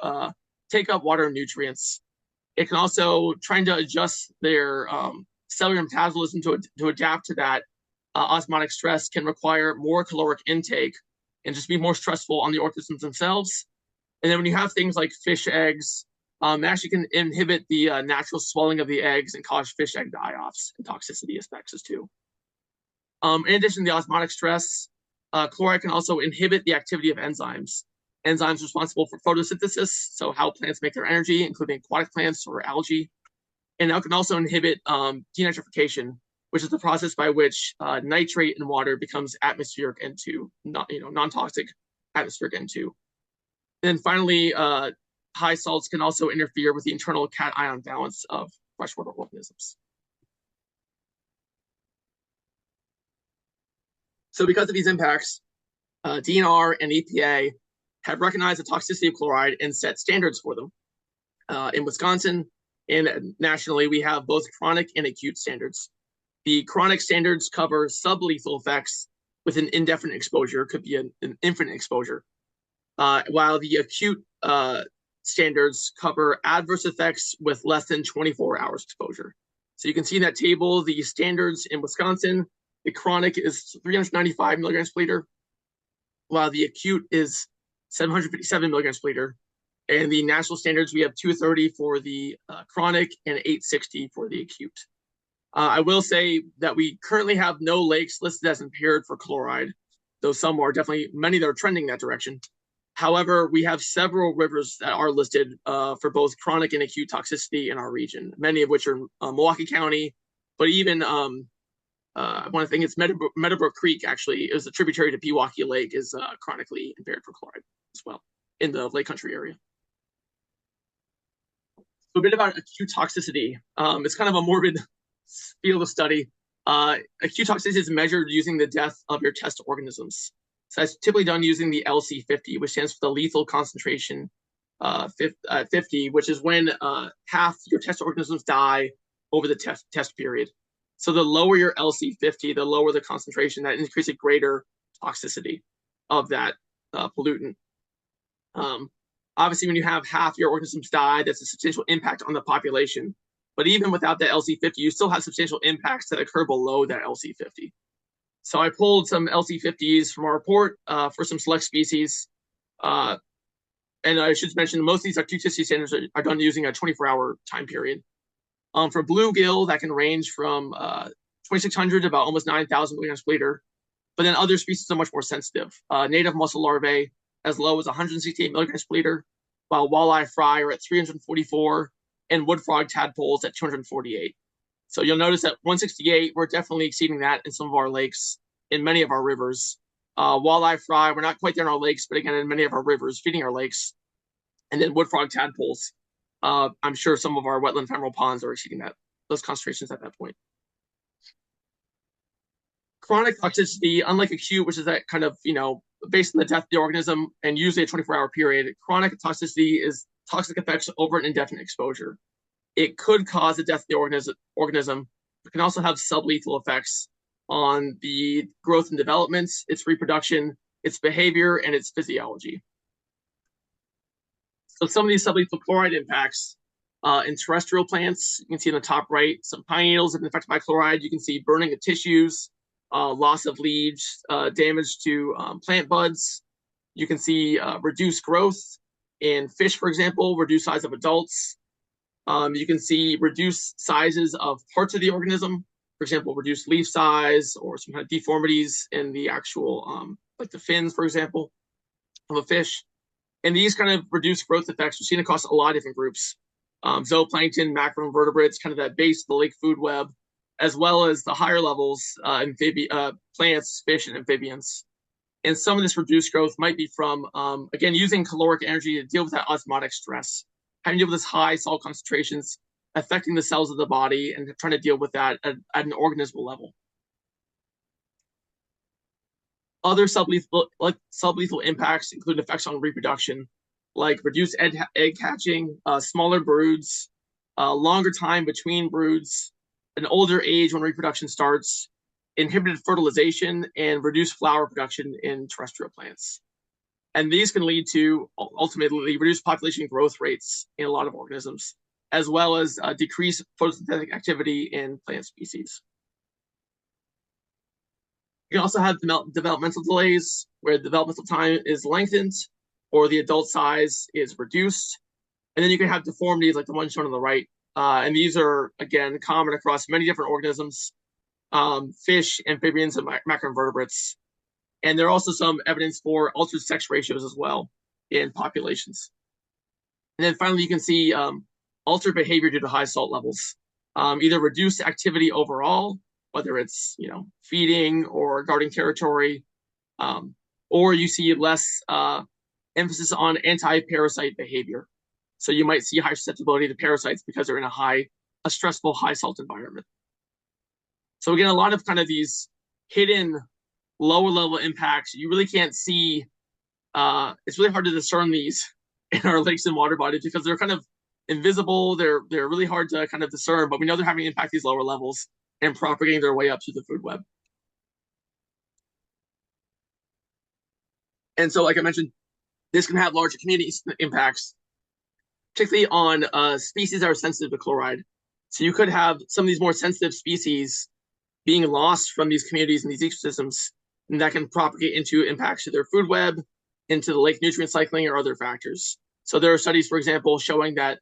take up water and nutrients. It can also try to adjust their cellular metabolism to adapt to that osmotic stress can require more caloric intake and just be more stressful on the organisms themselves. And then when you have things like fish eggs, it actually can inhibit the natural swelling of the eggs and cause fish egg die-offs and toxicity effects as too. In addition to the osmotic stress, chloride can also inhibit the activity of enzymes. Enzymes responsible for photosynthesis, so how plants make their energy, including aquatic plants or algae. And it can also inhibit denitrification, which is the process by which nitrate in water becomes atmospheric N2, non-toxic atmospheric N2. And then finally, high salts can also interfere with the internal cation balance of freshwater organisms. So because of these impacts, DNR and EPA have recognized the toxicity of chloride and set standards for them. In Wisconsin and nationally, we have both chronic and acute standards. The chronic standards cover sublethal effects with an indefinite exposure, could be an infinite exposure, while the acute standards cover adverse effects with less than 24 hours exposure. So you can see in that table, the standards in Wisconsin, the chronic is 395 milligrams per liter, while the acute is 757 milligrams per liter. And the national standards, we have 230 for the chronic and 860 for the acute. I will say that we currently have no lakes listed as impaired for chloride, though some are definitely, many that are trending that direction. However, we have several rivers that are listed for both chronic and acute toxicity in our region, many of which are Milwaukee County, but even I want to think it's Meadowbrook Creek, actually, is a tributary to Pewaukee Lake, is chronically impaired for chloride as well in the Lake Country area. So a bit about acute toxicity. It's kind of a morbid field of study. Acute toxicity is measured using the death of your test organisms. So that's typically done using the LC50, which stands for the lethal concentration 50, which is when half your test organisms die over the test period. So the lower your LC50, the lower the concentration, that increases greater toxicity of that pollutant. Obviously, when you have half your organisms die, that's a substantial impact on the population. But even without the LC50, you still have substantial impacts that occur below that LC50. So I pulled some LC50s from our report for some select species. And I should mention, most of these toxicity standards are done using a 24-hour time period. For bluegill, that can range from 2,600 to about almost 9,000 milligrams per liter. But then other species are much more sensitive. Native mussel larvae as low as 168 milligrams per liter, while walleye fry are at 344, and wood frog tadpoles at 248. So you'll notice at 168, we're definitely exceeding that in some of our lakes, in many of our rivers. Walleye fry, we're not quite there in our lakes, but again, in many of our rivers, feeding our lakes. And then wood frog tadpoles, I'm sure some of our wetland ephemeral ponds are exceeding those concentrations at that point. Chronic toxicity, unlike acute, which is that kind of, based on the death of the organism and usually a 24-hour period, chronic toxicity is toxic effects over an indefinite exposure. It could cause the death of the organism. It can also have sublethal effects on the growth and development, its reproduction, its behavior, and its physiology. So some of these sublethal chloride impacts in terrestrial plants, you can see in the top right, some pine needles have been affected by chloride. You can see burning of tissues, loss of leaves, damage to plant buds. You can see reduced growth in fish, for example, reduced size of adults. You can see reduced sizes of parts of the organism, for example, reduced leaf size or some kind of deformities in the actual, like the fins, for example, of a fish. And these kind of reduced growth effects are seen across a lot of different groups. Zooplankton, macroinvertebrates, kind of that base of the lake food web, as well as the higher levels, plants, fish, and amphibians. And some of this reduced growth might be from, again, using caloric energy to deal with that osmotic stress, having to deal with this high salt concentrations affecting the cells of the body and trying to deal with that at an organismal level. Other sublethal impacts include effects on reproduction, like reduced egg hatching, smaller broods, longer time between broods, an older age when reproduction starts, inhibited fertilization, and reduced flower production in terrestrial plants. And these can lead to ultimately reduced population growth rates in a lot of organisms, as well as decreased photosynthetic activity in plant species. You can also have developmental delays, where developmental time is lengthened or the adult size is reduced. And then you can have deformities like the one shown on the right. And these are, again, common across many different organisms, fish, amphibians, and macroinvertebrates. And there are also some evidence for altered sex ratios as well in populations. And then finally, you can see altered behavior due to high salt levels, either reduced activity overall, whether it's feeding or guarding territory, or you see less emphasis on anti-parasite behavior. So you might see high susceptibility to parasites because they're in a stressful high salt environment. So again, a lot of kind of these hidden lower level impacts, you really can't see. It's really hard to discern these in our lakes and water bodies because they're kind of invisible. They're really hard to kind of discern, but we know they're having an impact at these lower levels and propagating their way up through the food web. And so, like I mentioned, this can have larger community impacts, particularly on species that are sensitive to chloride. So you could have some of these more sensitive species being lost from these communities and these ecosystems, and that can propagate into impacts to their food web, into the lake nutrient cycling, or other factors. So there are studies, for example, showing that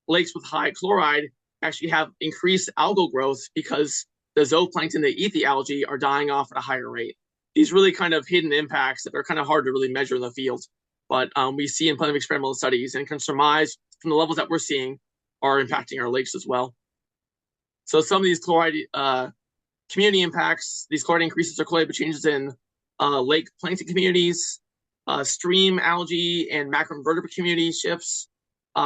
lakes with high chloride actually have increased algal growth because the zooplankton that eat the algae are dying off at a higher rate. These really kind of hidden impacts that are kind of hard to really measure in the field, but we see in plenty of experimental studies and can surmise from the levels that we're seeing are impacting our lakes as well. So some of these chloride community impacts, these chloride increases or chloride changes in lake plankton communities, stream algae and macroinvertebrate community shifts,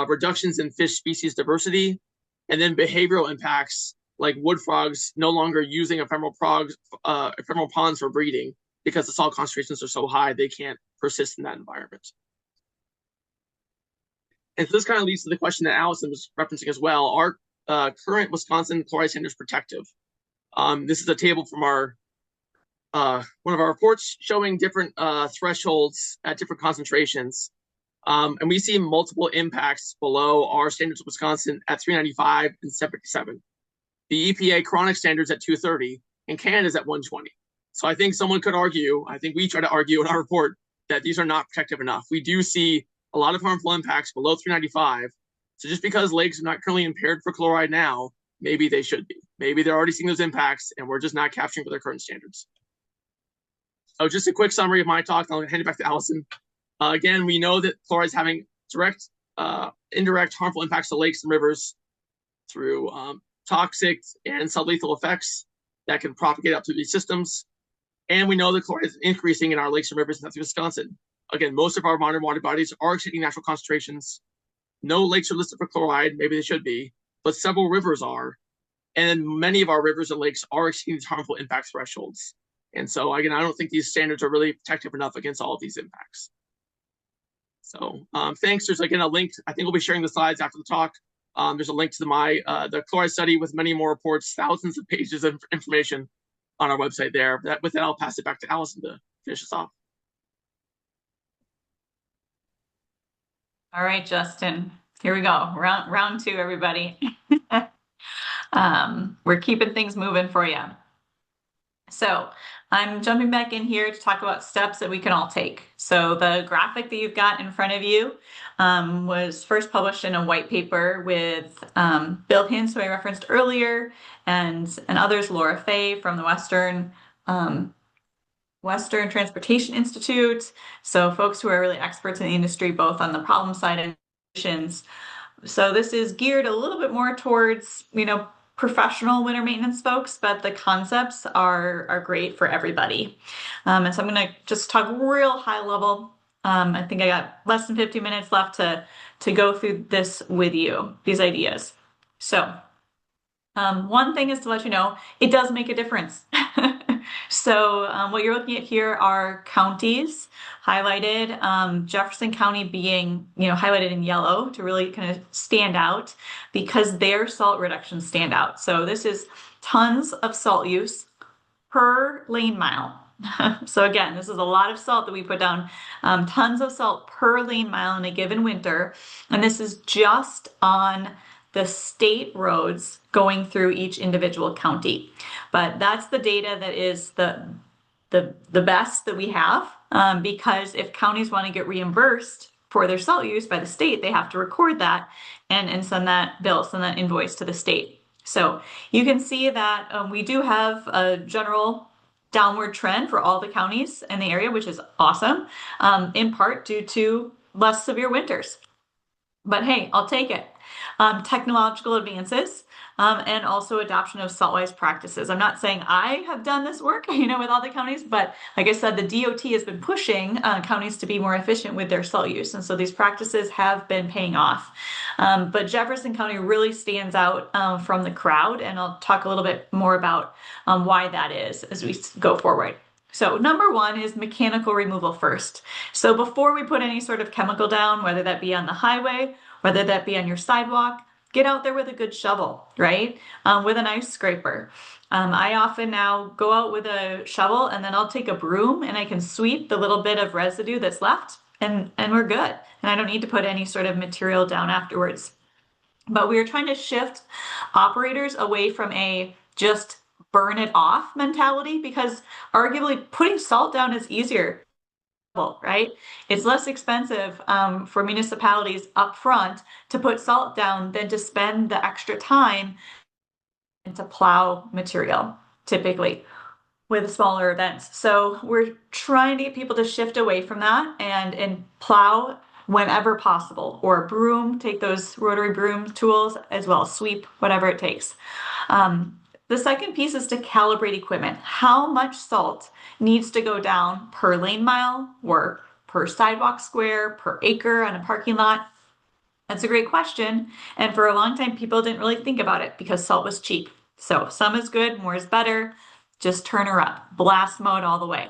reductions in fish species diversity, and then behavioral impacts like wood frogs no longer using ephemeral ponds for breeding because the salt concentrations are so high they can't persist in that environment. And so this kind of leads to the question that Allison was referencing as well. Are current Wisconsin chloride standards protective? This is a table from our one of our reports showing different thresholds at different concentrations. And we see multiple impacts below our standards of Wisconsin at 395 and 757. The EPA chronic standards at 230 and Canada's at 120. So I think someone could argue, I think we try to argue in our report, that these are not protective enough. We do see a lot of harmful impacts below 395. So just because lakes are not currently impaired for chloride now, maybe they should be. Maybe they're already seeing those impacts and we're just not capturing with their current standards. So just a quick summary of my talk, I'll hand it back to Allison. Again, we know that chloride is having direct, indirect harmful impacts to lakes and rivers through toxic and sublethal effects that can propagate up through these systems. And we know that chloride is increasing in our lakes and rivers in southern Wisconsin. Again, most of our modern water bodies are exceeding natural concentrations. No lakes are listed for chloride, maybe they should be, but several rivers are. And many of our rivers and lakes are exceeding these harmful impact thresholds. And so, again, I don't think these standards are really protective enough against all of these impacts. So thanks. There's, again, a link. I think we'll be sharing the slides after the talk. There's a link to the chloride study with many more reports, thousands of pages of information on our website there. With that, I'll pass it back to Allison to finish us off. All right, Justin, here we go. Round two, everybody. We're keeping things moving for you. So I'm jumping back in here to talk about steps that we can all take. So the graphic that you've got in front of you was first published in a white paper with Bill Hintz, who I referenced earlier, and others, Laura Fay from the Western Transportation Institute. So folks who are really experts in the industry, both on the problem side and solutions. So this is geared a little bit more towards, professional winter maintenance folks, but the concepts are great for everybody. And so I'm going to just talk real high level. I think I got less than 50 minutes left to go through this with you, these ideas. So one thing is to let you know, it does make a difference. So what you're looking at here are counties highlighted, Jefferson County being, highlighted in yellow to really kind of stand out because their salt reductions stand out. So this is tons of salt use per lane mile. So again, this is a lot of salt that we put down, tons of salt per lane mile in a given winter. And this is just on the state roads going through each individual county. But that's the data that is the best that we have, because if counties want to get reimbursed for their salt use by the state, they have to record that and send that bill, send that invoice to the state. So you can see that we do have a general downward trend for all the counties in the area, which is awesome, in part due to less severe winters. But hey, I'll take it. Technological advances and also adoption of salt-wise practices. I'm not saying I have done this work, with all the counties, but like I said, the DOT has been pushing counties to be more efficient with their salt use. And so these practices have been paying off. But Jefferson County really stands out from the crowd. And I'll talk a little bit more about why that is as we go forward. So number one is mechanical removal first. So before we put any sort of chemical down, whether that be on the highway whether that be on your sidewalk. Get out there with a good shovel, right? With an ice scraper. I often now go out with a shovel and then I'll take a broom and I can sweep the little bit of residue that's left and we're good. And I don't need to put any sort of material down afterwards. But we are trying to shift operators away from a just burn it off mentality, because arguably putting salt down is easier, right? It's less expensive for municipalities up front to put salt down than to spend the extra time to plow material, typically with smaller events. So we're trying to get people to shift away from that and plow whenever possible, or broom, take those rotary broom tools as well, sweep, whatever it takes. The second piece is to calibrate equipment. How much salt needs to go down per lane mile or per sidewalk square, per acre on a parking lot? That's a great question. And for a long time, people didn't really think about it because salt was cheap. So some is good, more is better. Just turn her up, blast mode all the way.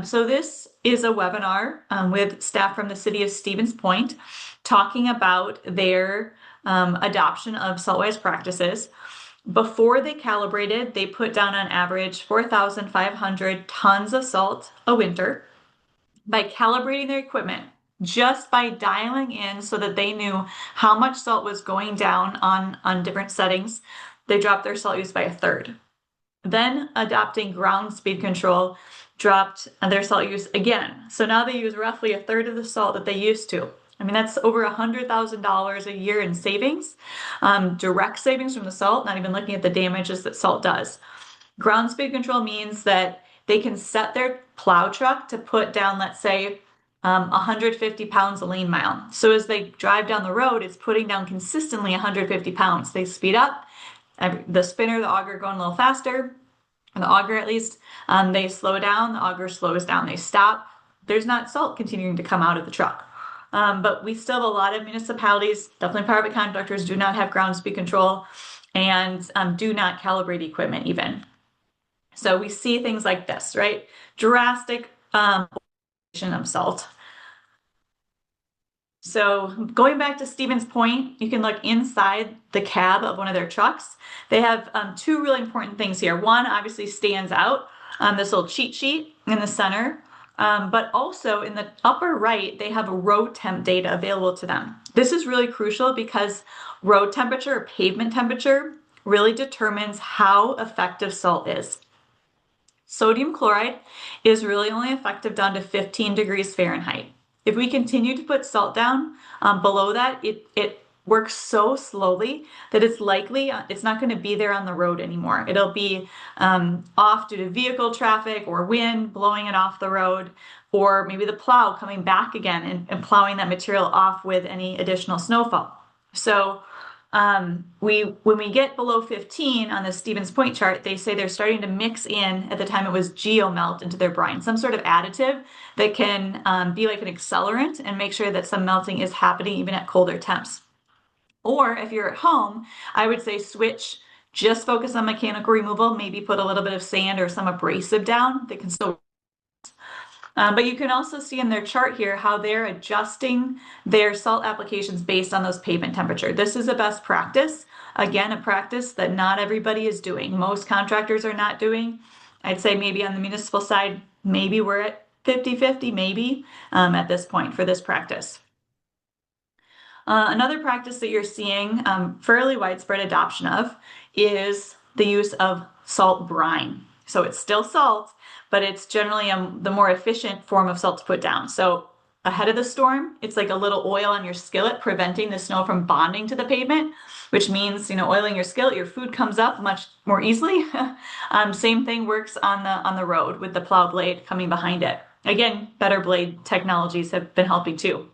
So this is a webinar with staff from the city of Stevens Point talking about their adoption of saltwise practices. Before they calibrated, they put down on average 4,500 tons of salt a winter. By calibrating their equipment, just by dialing in so that they knew how much salt was going down on different settings, they dropped their salt use by a third. Then adopting ground speed control dropped their salt use again. So now they use roughly a third of the salt that they used to. I mean, that's over $100,000 a year in savings, direct savings from the salt, not even looking at the damages that salt does. Ground speed control means that they can set their plow truck to put down, let's say, 150 pounds a lane mile. So as they drive down the road, it's putting down consistently 150 pounds. They speed up, the spinner, the auger going a little faster, and the auger at least, they slow down, the auger slows down, they stop. There's not salt continuing to come out of the truck. But we still have a lot of municipalities, definitely private contractors, do not have ground speed control and do not calibrate equipment even. So we see things like this, right? Drastic of salt. So going back to Stevens Point, you can look inside the cab of one of their trucks. They have two really important things here. One obviously stands out, this little cheat sheet in the center, but also in the upper right, they have road temp data available to them. This is really crucial because road temperature or pavement temperature really determines how effective salt is. Sodium chloride is really only effective down to 15 degrees Fahrenheit. If we continue to put salt down below that, it works so slowly that it's likely it's not going to be there on the road anymore. It'll be off due to vehicle traffic or wind blowing it off the road, or maybe the plow coming back again and plowing that material off with any additional snowfall. So when we get below 15 on the Stevens Point chart, they say they're starting to mix in, at the time it was geomelt, into their brine, some sort of additive that can be like an accelerant and make sure that some melting is happening even at colder temps. Or if you're at home, I would say switch, just focus on mechanical removal, maybe put a little bit of sand or some abrasive down that can still. But you can also see in their chart here how they're adjusting their salt applications based on those pavement temperature. This is a best practice. Again, a practice that not everybody is doing. Most contractors are not doing. I'd say maybe on the municipal side, maybe we're at 50-50, maybe at this point for this practice. Another practice that you're seeing fairly widespread adoption of is the use of salt brine. So it's still salt, but it's generally the more efficient form of salt to put down. So ahead of the storm, it's like a little oil on your skillet, preventing the snow from bonding to the pavement, which means, oiling your skillet, your food comes up much more easily. Same thing works on the road with the plow blade coming behind it. Again, better blade technologies have been helping too.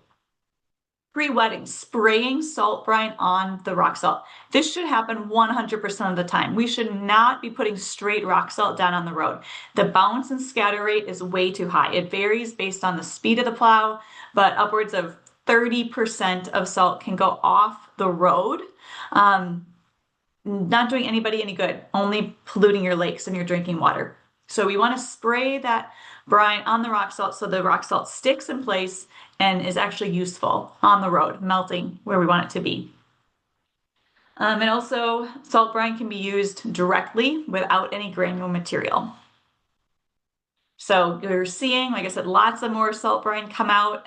Pre-wetting, spraying salt brine on the rock salt. This should happen 100% of the time. We should not be putting straight rock salt down on the road. The bounce and scatter rate is way too high. It varies based on the speed of the plow, but upwards of 30% of salt can go off the road, not doing anybody any good, only polluting your lakes and your drinking water. So we want to spray that brine on the rock salt so the rock salt sticks in place and is actually useful on the road, melting where we want it to be. And also, salt brine can be used directly without any granule material. So you're seeing, like I said, lots of more salt brine come out.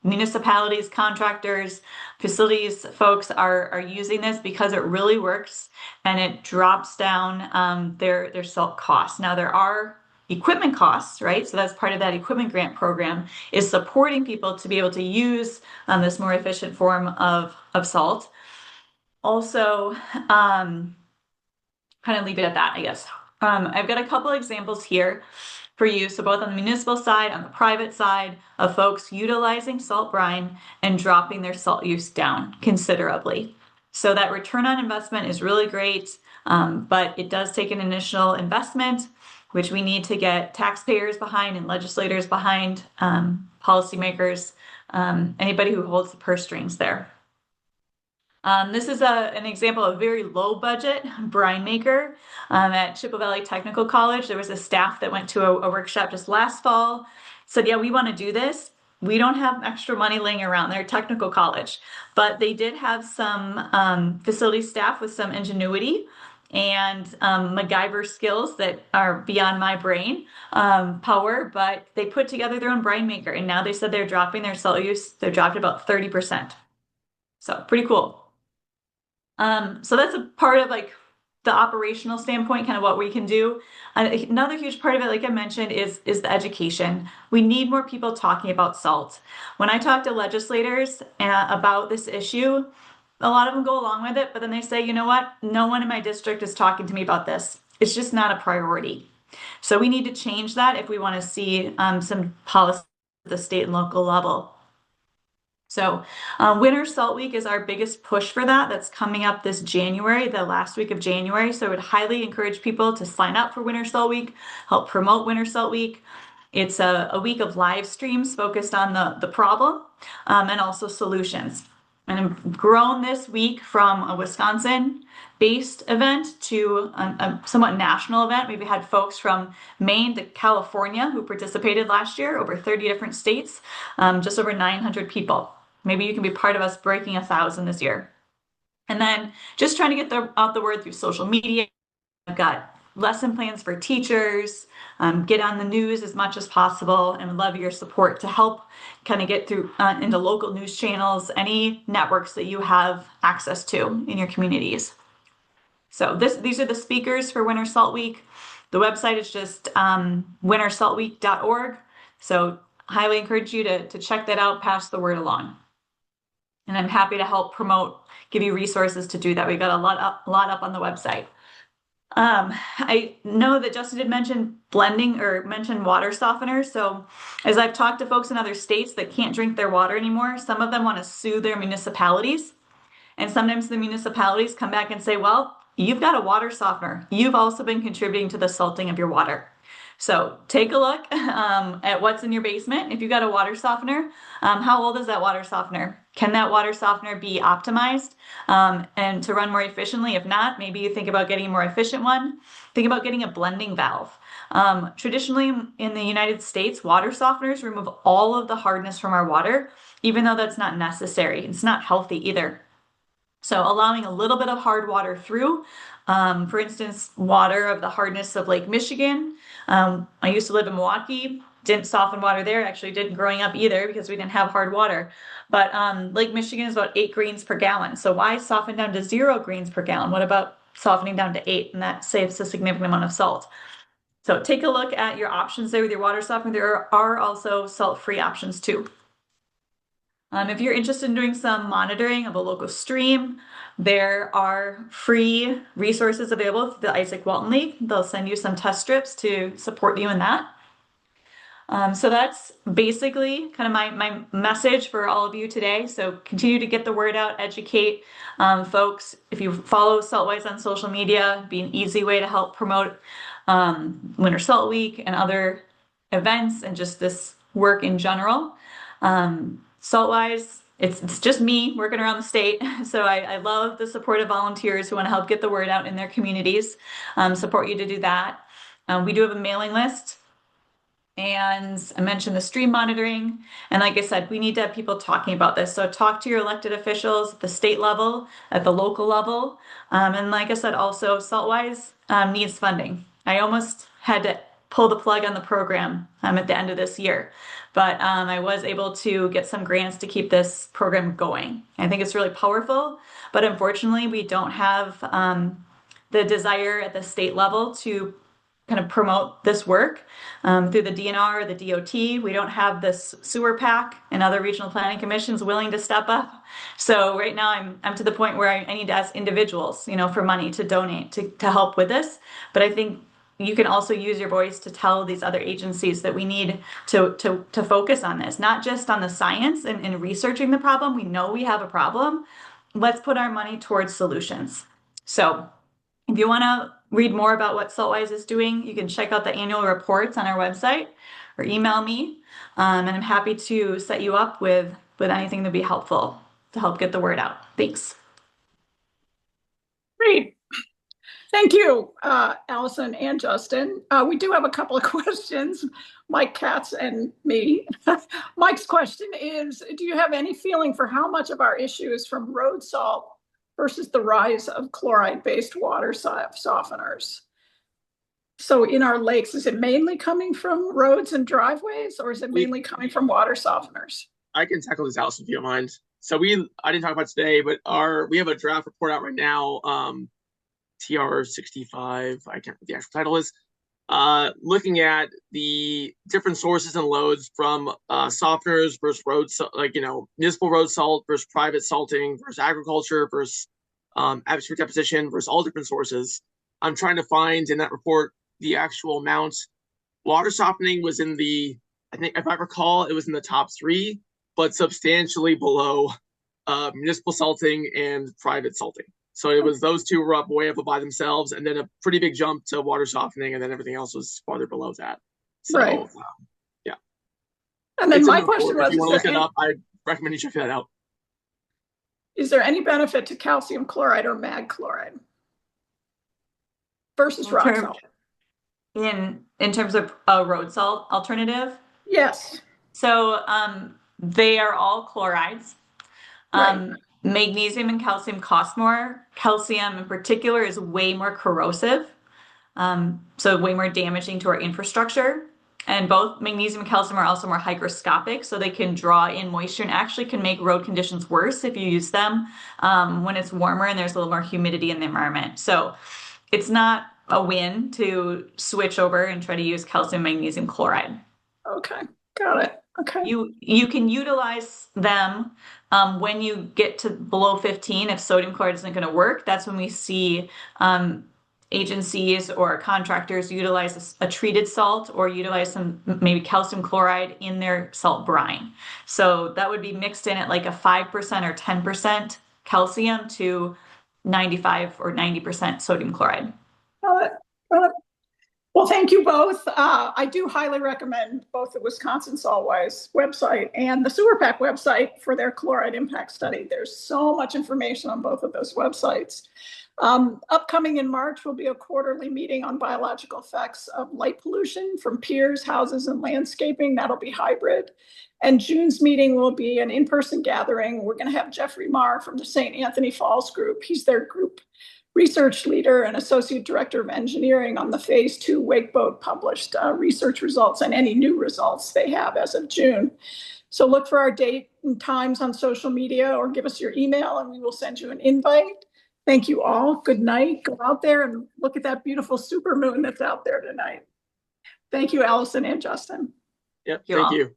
Municipalities, contractors, facilities folks are using this because it really works and it drops down their salt costs. Now there are equipment costs, right? So that's part of that equipment grant program, is supporting people to be able to use this more efficient form of salt. Also, kind of leave it at that, I guess. I've got a couple examples here for you. So both on the municipal side, on the private side, of folks utilizing salt brine and dropping their salt use down considerably. So that return on investment is really great, but it does take an initial investment, which we need to get taxpayers behind and legislators behind, policymakers, anybody who holds the purse strings there. This is an example of a very low budget brine maker at Chippewa Valley Technical College. There was a staff that went to a workshop just last fall, said, yeah, we want to do this. We don't have extra money laying around. They're a technical college, but they did have some facility staff with some ingenuity and MacGyver skills that are beyond my brain power, but they put together their own brine maker, and now they said they're dropping their salt use. They're dropped about 30%. So pretty cool. So that's a part of like the operational standpoint, kind of what we can do. Another huge part of it, like I mentioned, is the education. We need more people talking about salt. When I talk to legislators about this issue, a lot of them go along with it, but then they say, you know what? No one in my district is talking to me about this. It's just not a priority. So we need to change that if we want to see some policy at the state and local level. So Winter Salt Week is our biggest push for that. That's coming up this January, the last week of January. So I would highly encourage people to sign up for Winter Salt Week, help promote Winter Salt Week. It's a week of live streams focused on the problem and also solutions. And I've grown this week from a Wisconsin-based event to a somewhat national event. We've had folks from Maine to California who participated last year, over 30 different states, just over 900 people. Maybe you can be part of us breaking 1,000 this year. And then just trying to get out the word through social media. I've got lesson plans for teachers, get on the news as much as possible, and would love your support to help kind of get through into local news channels, any networks that you have access to in your communities. So these are the speakers for Winter Salt Week. The website is just wintersaltweek.org. So highly encourage you to check that out, pass the word along. And I'm happy to help promote, give you resources to do that. We've got a lot up on the website. I know that Justin did mention blending or mention water softeners. So as I've talked to folks in other states that can't drink their water anymore, some of them want to sue their municipalities. And sometimes the municipalities come back and say, well, you've got a water softener. You've also been contributing to the salting of your water. So take a look at what's in your basement. If you've got a water softener, how old is that water softener? Can that water softener be optimized and to run more efficiently? If not, maybe you think about getting a more efficient one. Think about getting a blending valve. Traditionally in the United States, water softeners remove all of the hardness from our water, even though that's not necessary. It's not healthy either. So allowing a little bit of hard water through, for instance, water of the hardness of Lake Michigan. I used to live in Milwaukee, didn't soften water there, actually didn't growing up either because we didn't have hard water. But Lake Michigan is about 8 grains per gallon. So why soften down to 0 grains per gallon? What about softening down to 8? And that saves a significant amount of salt. So take a look at your options there with your water softener. There are also salt-free options too. If you're interested in doing some monitoring of a local stream, there are free resources available through the Isaac Walton League. They'll send you some test strips to support you in that. So that's basically kind of my message for all of you today. So continue to get the word out, educate folks. If you follow Saltwise on social media, it'd be an easy way to help promote Winter Salt Week and other events and just this work in general. Saltwise, it's just me working around the state. So I love the support of volunteers who want to help get the word out in their communities, support you to do that. We do have a mailing list. And I mentioned the stream monitoring. And like I said, we need to have people talking about this. So talk to your elected officials at the state level, at the local level. And like I said, also Saltwise needs funding. I almost had to pull the plug on the program at the end of this year. But I was able to get some grants to keep this program going. I think it's really powerful, but unfortunately, we don't have the desire at the state level to kind of promote this work through the DNR or the DOT. We don't have this sewer pack and other regional planning commissions willing to step up. So right now I'm to the point where I need to ask individuals, for money to donate to help with this. But I think you can also use your voice to tell these other agencies that we need to focus on this, not just on the science and researching the problem. We know we have a problem. Let's put our money towards solutions. So if you want to read more about what Saltwise is doing, you can check out the annual reports on our website or email me. And I'm happy to set you up with anything that'd be helpful to help get the word out. Thanks. Great. Thank you, Allison and Justin. We do have a couple of questions, Mike Katz and me. Mike's question is, do you have any feeling for how much of our issue is from road salt versus the rise of chloride-based water softeners? So in our lakes, is it mainly coming from roads and driveways, or is it mainly coming from water softeners? I can tackle this, Allison, if you don't mind. So I didn't talk about today, but we have a draft report out right now, TR 65, I can't remember what the actual title is, looking at the different sources and loads from softeners versus road, municipal road salt versus private salting versus agriculture versus atmospheric deposition versus all different sources. I'm trying to find in that report the actual amount. Water softening was I think if I recall, it was in the top 3, but substantially below municipal salting and private salting. So it was those two were way up by themselves, and then a pretty big jump to water softening, and then everything else was farther below that. So, right. Yeah. And then my question was, if you want to look it up, I recommend you check that out. Is there any benefit to calcium chloride or mag chloride versus rock salt? In terms of a road salt alternative? Yes. So they are all chlorides. Right. Magnesium and calcium cost more. Calcium in particular is way more corrosive, so way more damaging to our infrastructure. And both magnesium and calcium are also more hygroscopic, so they can draw in moisture and actually can make road conditions worse if you use them when it's warmer and there's a little more humidity in the environment. So it's not a win to switch over and try to use calcium magnesium chloride. Okay, got it. Okay. You can utilize them when you get to below 15. If sodium chloride isn't going to work, that's when we see agencies or contractors utilize a treated salt or utilize some maybe calcium chloride in their salt brine. So that would be mixed in at like a 5% or 10% calcium to 95 or 90% sodium chloride. Got it. Well, thank you both. I do highly recommend both the Wisconsin Saltwise website and the Sewer Pack website for their chloride impact study. There's so much information on both of those websites. Upcoming in March will be a quarterly meeting on biological effects of light pollution from piers, houses, and landscaping. That'll be hybrid. And June's meeting will be an in-person gathering. We're going to have Jeffrey Marr from the St. Anthony Falls group. He's their group research leader and associate director of engineering on the phase 2 wakeboat published research results and any new results they have as of June. So look for our date and times on social media or give us your email and we will send you an invite. Thank you all. Good night. Go out there and look at that beautiful supermoon that's out there tonight. Thank you, Allison and Justin. Yep, thank you.